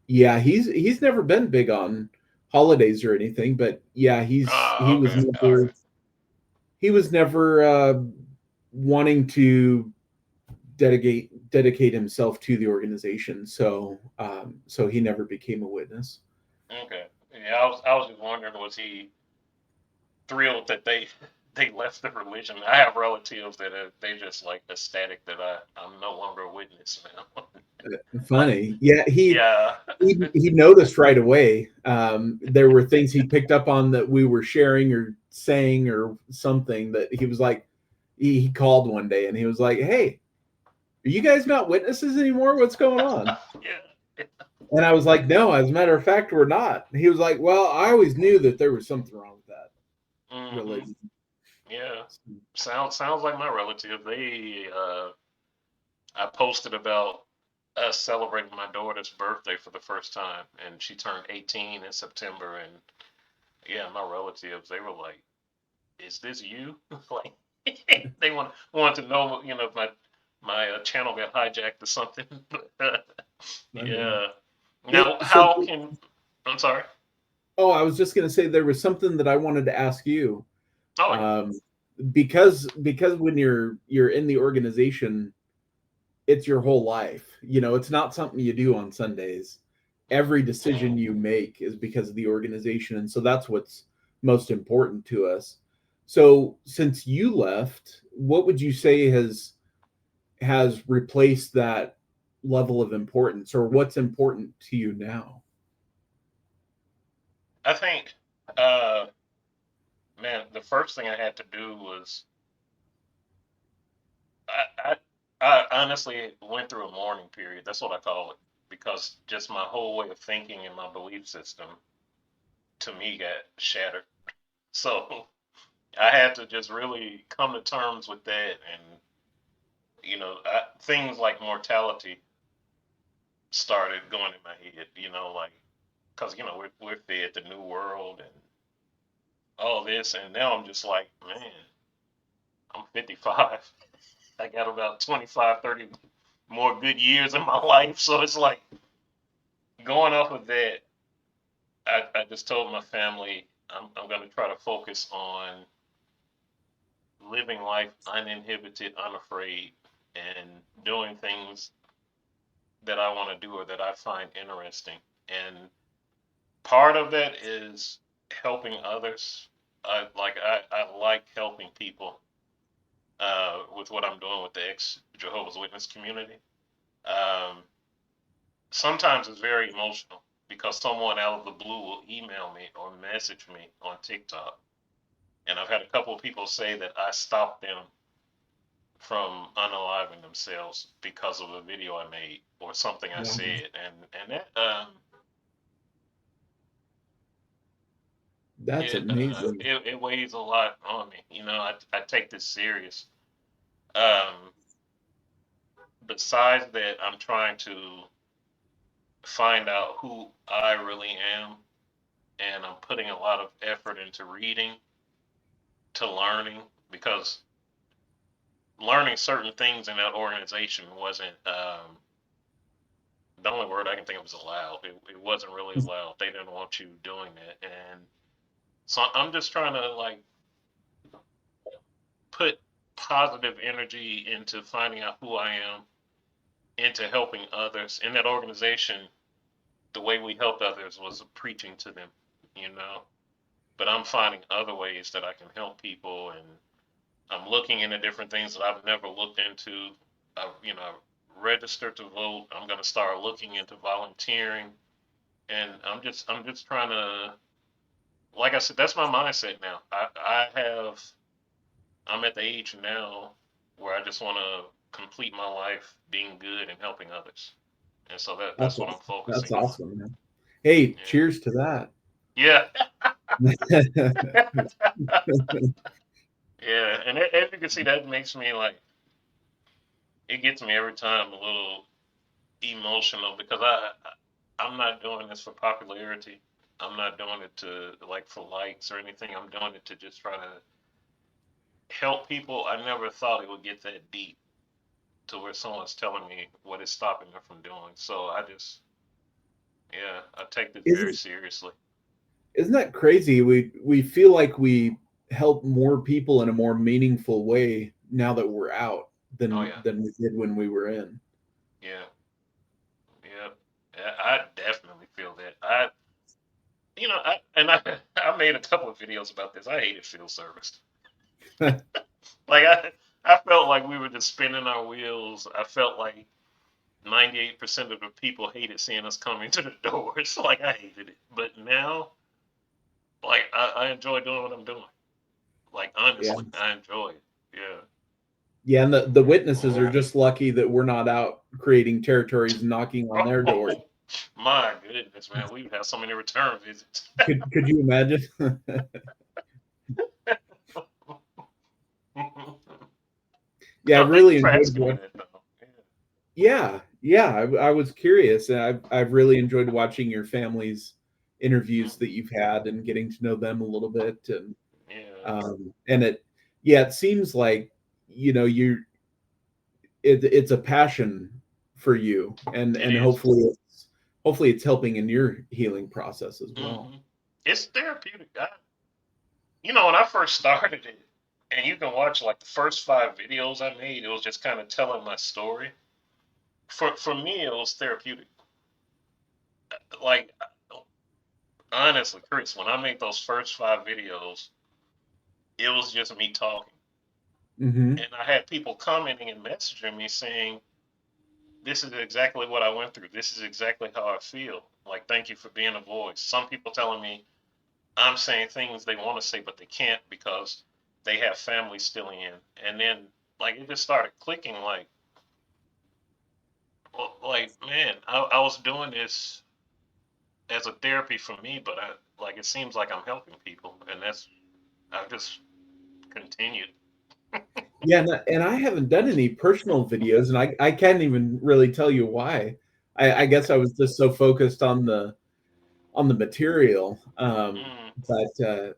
yeah, he's never been big on holidays or anything. But yeah, Ah, okay. All right. he was never wanting to dedicate himself to the organization. So he never became a witness. Okay. Yeah, I was just wondering, was he thrilled that they they left the religion? I have relatives that they just like ecstatic that I'm no longer a witness now. Like, Funny, yeah. He yeah. he, he noticed right away. There were things he picked up on that we were sharing or saying or something that he was like. He called one day and he was like, "Hey, are you guys not witnesses anymore? What's going on?" Yeah. And I was like, "No, as a matter of fact, we're not." And he was like, "Well, I always knew that there was something wrong with that Hmm. religion." Yeah. Sounds like my relative. I posted about us celebrating my daughter's birthday for the first time, and she turned 18 in September. And yeah, my relatives, they were like, "Is this you?" Like, they wanted to know, if my channel got hijacked or something. Funny. Yeah. Well, Now, so how can I'm sorry. oh, I was just going to say there was something that I wanted to ask you. Oh yeah. Um, because when you're in the organization, it's your whole life. It's not something you do on Sundays. Every decision you make is because of the organization, and so that's what's most important to us. So, since you left, what would you say has replaced that level of importance, or what's important to you now? I think, uh, man, the first thing I had to do was I, I honestly went through a mourning period. That's what I call it, because just my whole way of thinking and my belief system to me got shattered. So I had to just really come to terms with that, and things like mortality started going in my head. Like, because we're fed the new world and all this, and now I'm just like, man, I'm 55. I got about 25, 30 more good years in my life. So it's like, going off of that, I just told my family I'm going to try to focus on living life uninhibited, unafraid, and doing things that I want to do or that I find interesting. And part of that is helping others. I like helping people with what I'm doing with the ex-Jehovah's Witness community. Um, Sometimes it's very emotional because someone out of the blue will email me or message me on TikTok. And I've had a couple of people say that I stopped them from unaliving themselves because of a video I made or something I Wow. said, and that That's amazing. it weighs a lot on me. You know, I take this serious. Um, Besides that, I'm trying to find out who I really am, and I'm putting a lot of effort into reading, to learning, because learning certain things in that organization wasn't the only word I can think of is allowed. It wasn't really allowed. They didn't want you doing that, and so I'm just trying to like put positive energy into finding out who I am, into helping others. In that organization, the way we helped others was preaching to them, you know. But I'm finding other ways that I can help people, and I'm looking into different things that I've never looked into. I've registered to vote. I'm going to start looking into volunteering, and I'm just trying to, like I said, that's my mindset now. I'm at the age now where I just want to complete my life being good and helping others, and so That's that's what I'm that's focusing on. awesome, man. Hey, Yeah, cheers to that. yeah, yeah. And as you can see, that makes me like it gets me every time a little emotional because I'm not doing this for popularity. I'm not doing it to like for likes or anything. I'm doing it to just try to help people. I never thought it would get that deep to where someone's telling me what is stopping them from doing. So yeah, I take this very Isn't seriously. isn't that crazy? We feel like we help more people in a more meaningful way now that we're out Oh yeah, than we did when we were in. yeah, yeah. Yeah, I definitely feel that. I made a couple of videos about this. I hated field service. Like I felt like we were just spinning our wheels. I felt like 98% of the people hated seeing us coming to the doors. Like I hated it. But now, like I enjoy doing what I'm doing. Like Yeah. honestly, I enjoy it. Yeah. Yeah, and the witnesses are just lucky that we're not out creating territories and knocking on their doors. Oh my goodness, man, we would have so many return visits. Could you imagine? Yeah, I No, thank you really for enjoyed asking me what. that though. Yeah. Yeah, I was curious, and I've really enjoyed watching your family's interviews Mm, that you've had and getting to know them a little bit, yeah. and yeah, it seems like you it's a passion for you, It and is. hopefully it's helping in your healing process as well. Mm-hmm. It's therapeutic. When I first started it, and you can watch like the first 5 videos I made, it was just kind of telling my story. For me, it was therapeutic. Like honestly, Chris, when I made those first 5 videos, it was just me talking, Hmm. and I had people commenting and messaging me saying, "This is exactly what I went through. This is exactly how I feel. Like, thank you for being a voice." Some people telling me I'm saying things they want to say, but they can't because they have family still in. And then, like, it just started clicking. Like, man, I was doing this as a therapy for me, but it seems like I'm helping people, and I've just continued. Yeah, and I haven't done any personal videos, and I can't even really tell you why. I guess I was just so focused on the material. Mm.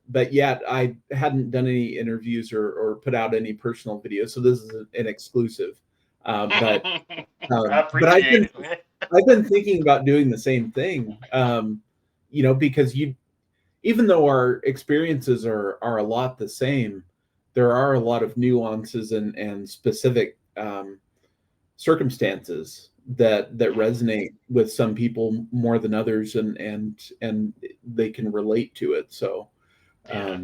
But yet I hadn't done any interviews or put out any personal videos, so this is an exclusive. Uh, but I but appreciate it, man. I've been thinking about doing the same thing. because even though our experiences are a lot the same, there are a lot of nuances and specific circumstances that Mm, resonate with some people more than others, and they can relate to it. So yeah.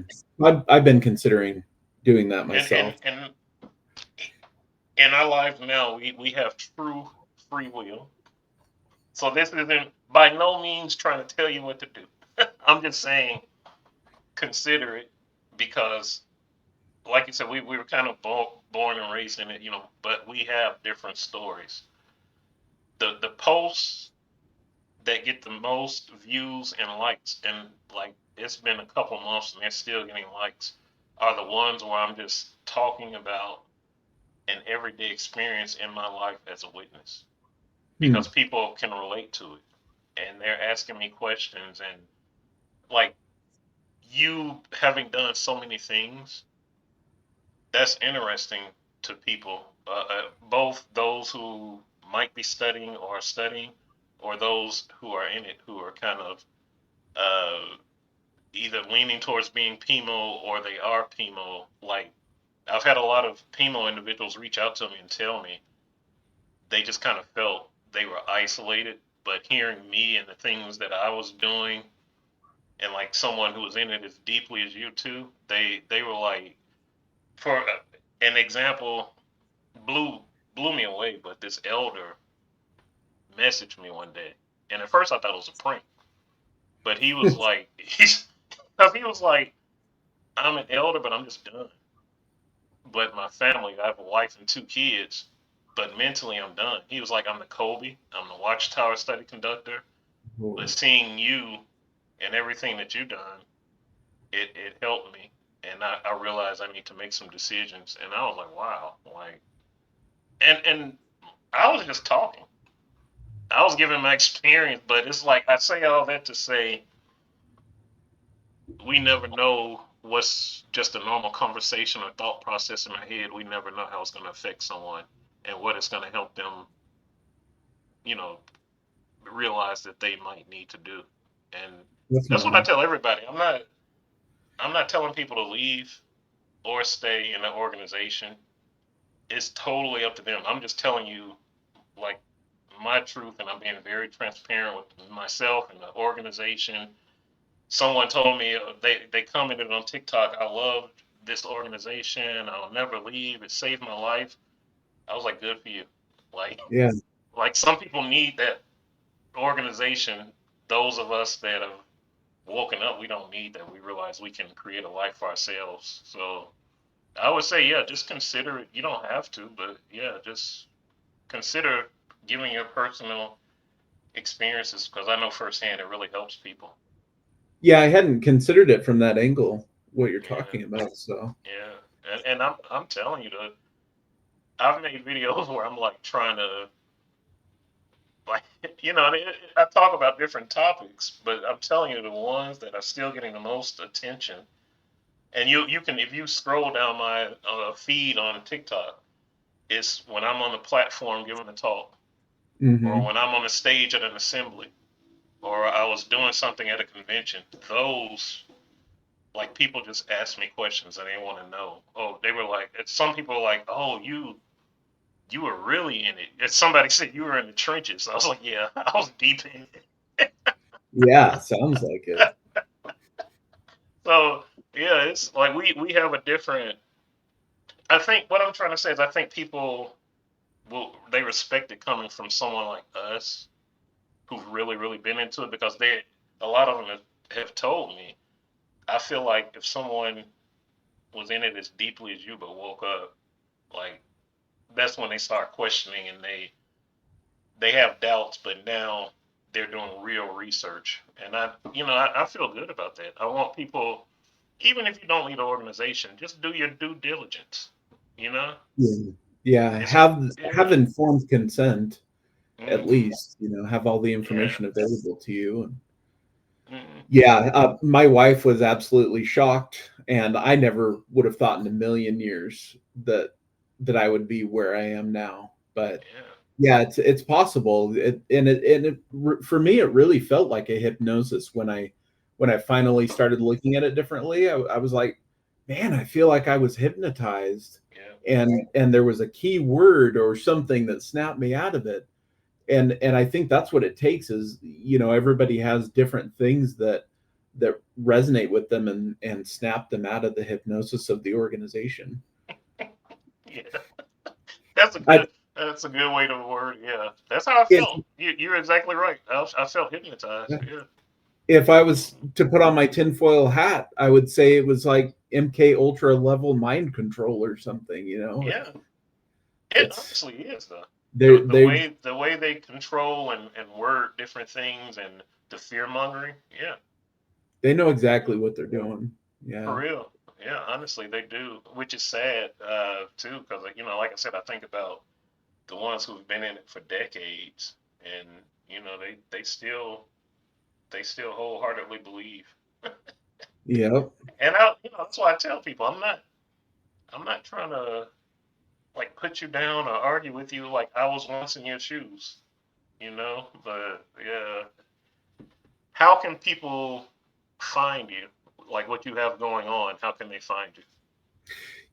I've been considering doing that And myself. and and in our lives now, we have true free will. So this isn't by no means trying to tell you what to do. I'm just saying consider it because, like you said, we were kind of born and raised in it, but we have different stories. The posts that get the most views and likes, and like it's been a couple months and they're still getting likes, are the ones where I'm just talking about an everyday experience in my life as a witness Hmm. because people can relate to it and they're asking me questions and like you having done so many things that's interesting to people, both those who might be studying or are studying, or those who are in it who are kind of uh, either leaning towards being PMO or they are PMO. Like I've had a lot of PMO individuals reach out to me and tell me they just kind of felt they were isolated, but hearing me and the things that I was doing, and like someone who was in it as deeply as you too, they were like, for an example, blew blew me away. But this elder messaged me one day, and at first I thought it was a prank. But he was like, he was like, I'm an elder, but I'm just done. But my family, I have a wife and two kids, but mentally I'm done. He was like, I'm the Kobe, I'm the Watchtower study conductor, but seeing you and everything that you've done, it helped me. And I realized I need to make some decisions. And I was like, wow, like, and I was just talking. I was giving my experience, but it's like I say all that to say we never know what's just a normal conversation or thought process in our head. We never know how it's going to affect someone and what it's going to help them, you know, realize that they might need to do. And that's what I Definitely. tell everybody. I'm not telling people to leave or stay in an organization. It's totally up to them. I'm just telling you like my truth, and I'm being very transparent with myself and the organization. Someone told me they commented on TikTok, I love this organization. I'll never leave. It saved my life. I was like, good for you. Like Yeah. like some people need that organization. Those of us that have woken up, we don't need that. We realize we can create a life for ourselves. So I would say, yeah, just consider it. You don't have to, but yeah, just consider giving your personal experiences because I know firsthand it really helps people. Yeah, I hadn't considered it from that angle, what you're Yeah, talking about. So yeah, and I'm telling you, I've made videos where I'm like trying to like I talk about different topics, but I'm telling you the ones that are still getting the most attention. And you can if you scroll down my feed on TikTok, it's when I'm on the platform giving a talk, or hmm when I'm on the stage at an assembly, or I was doing something at a convention. Those like people just ask me questions and they want to know. Oh, they were like, some people are like, oh, you were really in it. If somebody said you were in the trenches, I was like, yeah, I was deep in it. yeah, sounds like it. So yeah, it's like we have a different. I think what I'm trying to say is I think people will they respect it coming from someone like us who've really been into it because they a lot of them have told me. I feel like if someone was in it as deeply as you but woke up, like that's when they start questioning and they have doubts, but now they're doing real research. And I feel good about that. I want people, even if you don't lead an organization, just do your due diligence. You know, Yeah. Yeah, it's a have yeah, informed consent at mm-hmm, least, have all the yeah, information available to you. And mm-hmm, yeah, my wife was absolutely shocked, and I never would have thought in a million years that I would be where I am now. But yeah. Yeah, it's possible. For me, it really felt like a hypnosis when I finally started looking at it differently. I was like, man, I feel like I was hypnotized, Yeah. and there was a key word or something that snapped me out of it. And I think that's what it takes is, everybody has different things that resonate with them and snap them out of the hypnosis of the organization. Yeah. That's a I good. That's a good way to word. Yeah. That's how I if felt. You're exactly right. I felt hypnotized. Yeah. if I was to put on my tinfoil hat, I would say it was like MK Ultra level mind control or something. Yeah. It It's honestly is though. they The way they control and word different things and the fear mongering. Yeah. they know Yeah. exactly what they're doing. For Yeah. real. Yeah. Honestly, they do, which is sad too, because like I said, I think about the ones who've been in it for decades, and they still wholeheartedly believe. Yep. And that's why I tell people I'm not trying to like put you down or argue with you like I was once in your shoes, But yeah, how can people find you? Like what you have going on, how can they find you?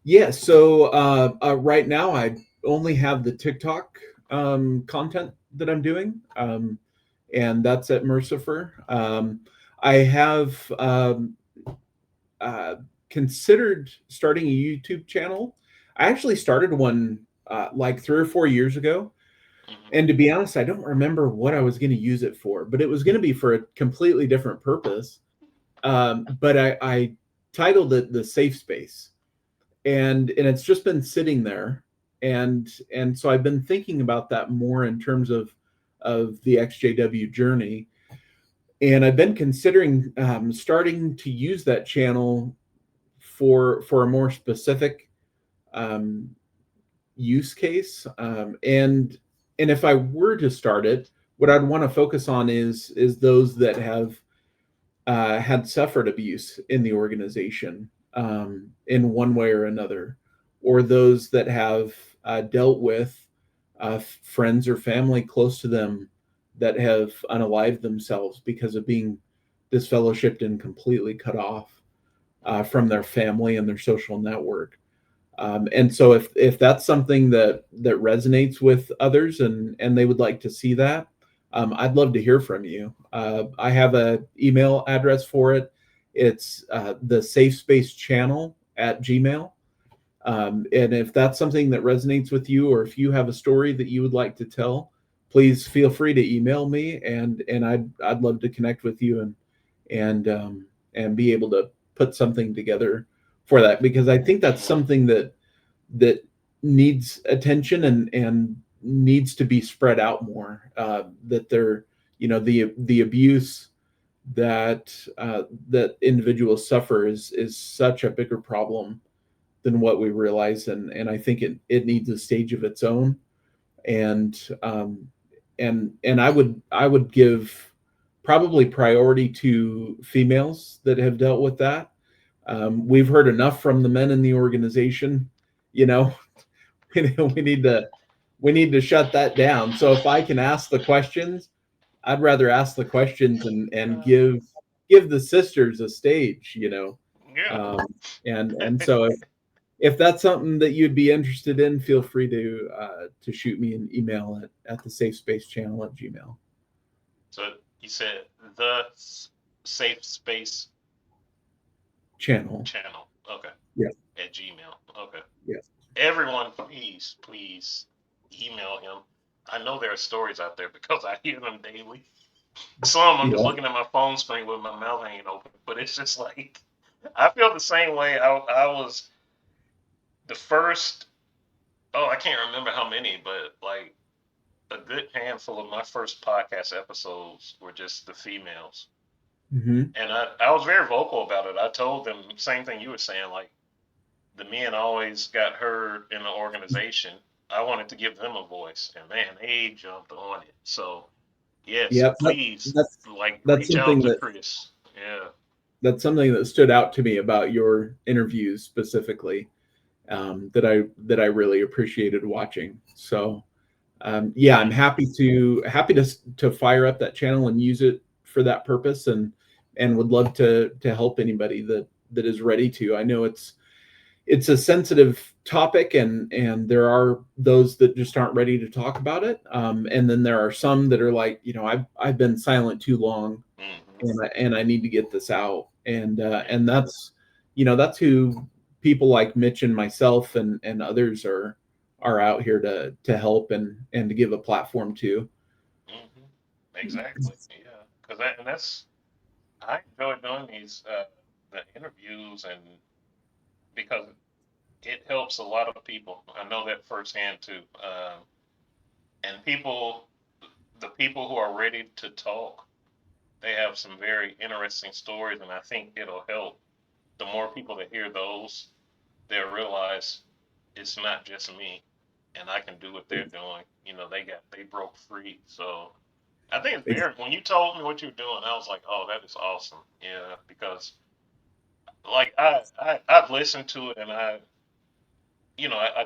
Yeah. So right now, I only have the TikTok content that I'm doing, and that's at Mercifer. I have uh, considered starting a YouTube channel. I actually started one like 3 or 4 years ago. Hmm. And to be honest, I don't remember what I was going to use it for, but it was going to be for a completely different purpose. But I titled it The Safe Space, and it's just been sitting there. And so I've been thinking about that more in terms of the XJW journey. And I've been considering starting to use that channel for a more specific um, use case. And if I were to start it, what I'd want to focus on is those that have had suffered abuse in the organization in one way or another, or those that have dealt with friends or family close to them that have unalived themselves because of being disfellowshipped and completely cut off from their family and their social network. And so if that's something that resonates with others and they would like to see that, I'd love to hear from you. I have an email address for it. It's the Safe Space Channel at Gmail. And if that's something that resonates with you, or if you have a story that you would like to tell, please feel free to email me, and I'd love to connect with you and be able to put something together for that, because I think that's Hmm. something that needs attention and needs to be spread out more. That they're the abuse that individuals suffer is such a bigger problem than what we realize, and I think it needs a stage of its own. And and I would give probably priority to females that have dealt with that. We've heard enough from the men in the organization. You know, we need to shut that down. So if I can ask the questions, I'd rather ask the questions and Uh, give the sisters a stage. yeah. Um, and so if that's something that you'd be interested in, feel free to shoot me an email at the Safe Space Channel at Gmail. So you said the safe space Channel. channel. Okay. Yeah. At Gmail. Okay. Yeah. Everyone, please email him. I know there are stories out there because I hear them daily. Some I'm just Yeah. looking at my phone screen with my mouth hanging open, but it's just like I feel the same way. I was the first. Oh, I can't remember how many, but like a good handful of my first podcast episodes were just the females, Hmm. and I was very vocal about it. I told them same thing you were saying, like the men always got heard in the organization. I wanted to give them a voice, and man, they jumped on it. So yes, Yep. please, That's like that's reach out something to that Chris. Yeah. that's something that stood out to me about your interviews specifically, that I really appreciated watching. So Yeah, I'm happy to fire up that channel and use it for that purpose, and would love to help anybody that is ready to. I know it's a sensitive topic, and there are those that just aren't ready to talk about it, and then there are some that are like, I've been silent too long, Hmm. and I need to get this out, Yeah. and that's who people like Mitch and myself and others are out here to help and to give a platform to. Hmm. Exactly. Yeah. Because I enjoy doing these the interviews, and because it helps a lot of people. I know that firsthand too. And the people who are ready to talk, they have some very interesting stories, and I think it'll help. The more people that hear those, they'll realize it's not just me, and I can do what they're doing. They broke free. So I think it's very. When you told me what you're doing, I was like, oh, that is awesome. Yeah, because like I've listened to it, and I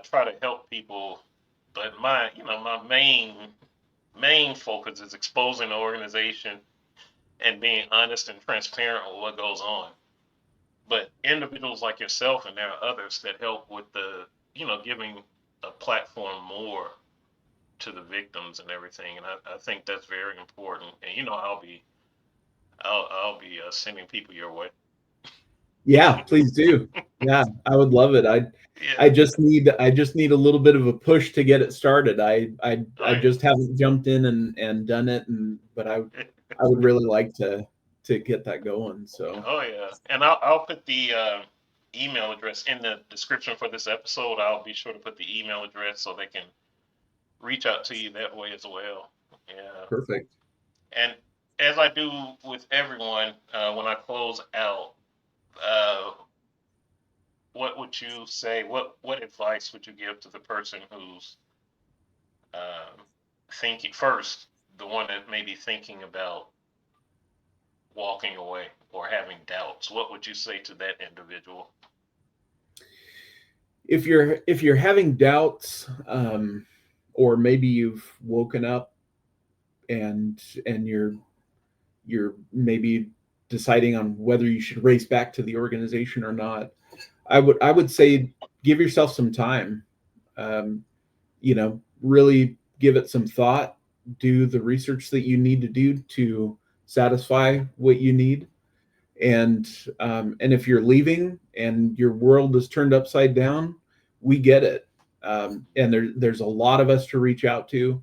try to help people, but my main focus is exposing the organization and being honest and transparent with what goes on. But individuals like yourself, and there are others that help with giving a platform more to the victims and everything. And I think that's very important. And I'll be sending people your way. Yeah, please do. Yeah, I would love it. I Yeah. just need a little bit of a push to get it started. I Right. just haven't jumped in and done it, but I would really like to get that going. So Oh yeah. And I'll put the email address in the description for this episode. I'll be sure to put the email address so they can reach out to you that way as well. Yeah. perfect. And as I do with everyone, when I close out, uh, what would you say? What advice would you give to the person who's um, thinking first, the one that may be thinking about walking away or having doubts? What would you say to that individual? If you're having doubts, or maybe you've woken up and you're maybe deciding on whether you should race back to the organization or not, I would say give yourself some time. Um, really give it some thought. Do the research that you need to do to satisfy what you need. And if you're leaving and your world is turned upside down, we get it. And there's a lot of us to reach out to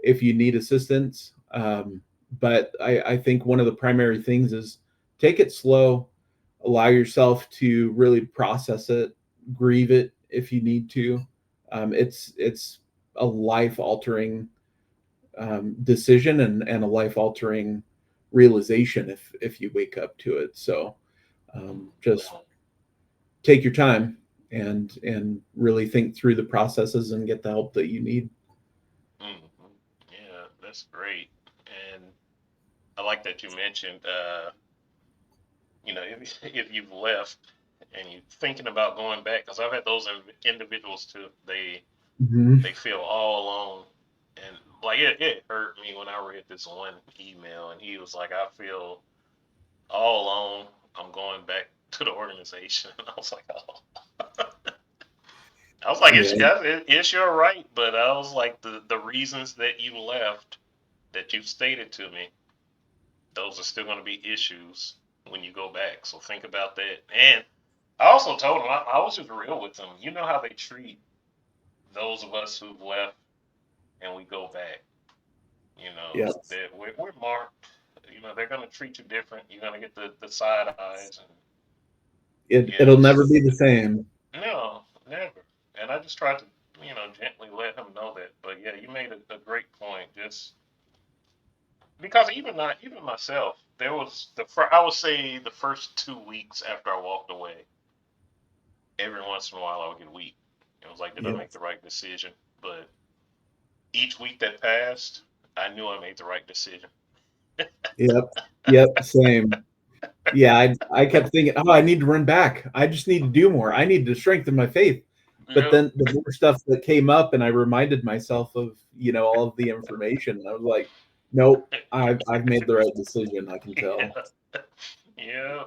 if you need assistance. But I think one of the primary things is take it slow, allow yourself to really process it, grieve it if you need to. It's a life altering decision, and a life altering realization if you wake up to it. So just take your time and really think through the processes and get the help that you need. Mm-hmm. Yeah, that's great. And I like that you mentioned, if you've left and you're thinking about going back, because I've had those individuals too. Mhm. They feel all alone, and like it hurt me when I read this one email, and he was like, "I feel all alone. I'm going back to the organization." And I was like, "Oh." I was like, Yeah. it's your right, but I was like, the reasons that you left, that you stated to me, those are still going to be issues when you go back. So think about that. And I also told him, I was just real with them. You know how they treat those of us who've left and we go back. Yeah. That we're marked. They're going to treat you different. You're going to get the side eyes, and yeah, It'll never just be the same. no, never. And I just tried to, gently let him know that. But yeah, you made a great point. Just because even not even myself, there was I would say the first 2 weeks after I walked away, every once in a while I would get weak. It was like, did I Yep. make the right decision? But each week that passed, I knew I made the right decision. Yep. Yep. Same. Yeah. I kept thinking, oh, I need to run back. I just need to do more. I need to strengthen my faith. But Yep. then the more stuff that came up, and I reminded myself of all of the information. I was like, nope, I've made the right decision. I can tell. Yeah. Yeah.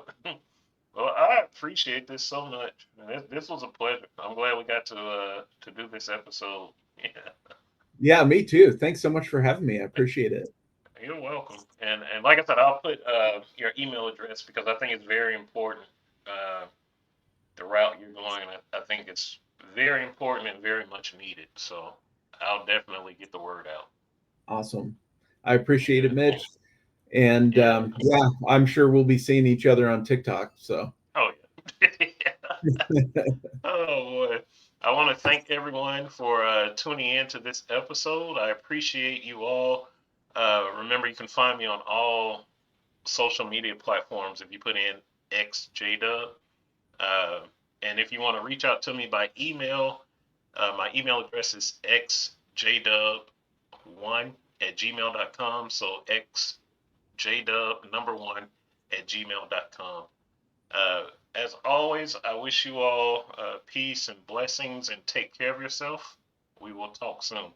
Well, I appreciate this so much. This was a pleasure. I'm glad we got to do this episode. Yeah. Yeah, me too. Thanks so much for having me. I appreciate it. You're welcome. And like I said, I'll put your email address because I think it's very important. Uh, the route you're going, I think it's very important and very much needed. So I'll definitely get the word out. Awesome. I appreciate it, Yeah. Mitch. And Yeah. yeah, I'm sure we'll be seeing each other on TikTok. So Oh yeah. Oh boy. I want to thank everyone for tuning in to this episode. I appreciate you all. Remember, you can find me on all social media platforms if you put in EXJW. Uh, and if you want to reach out to me by email, my email address is xjdub1@gmail.com. So xjdub number one at gmail.com. Uh, as always, I wish you all peace and blessings and take care of yourself. We will talk soon.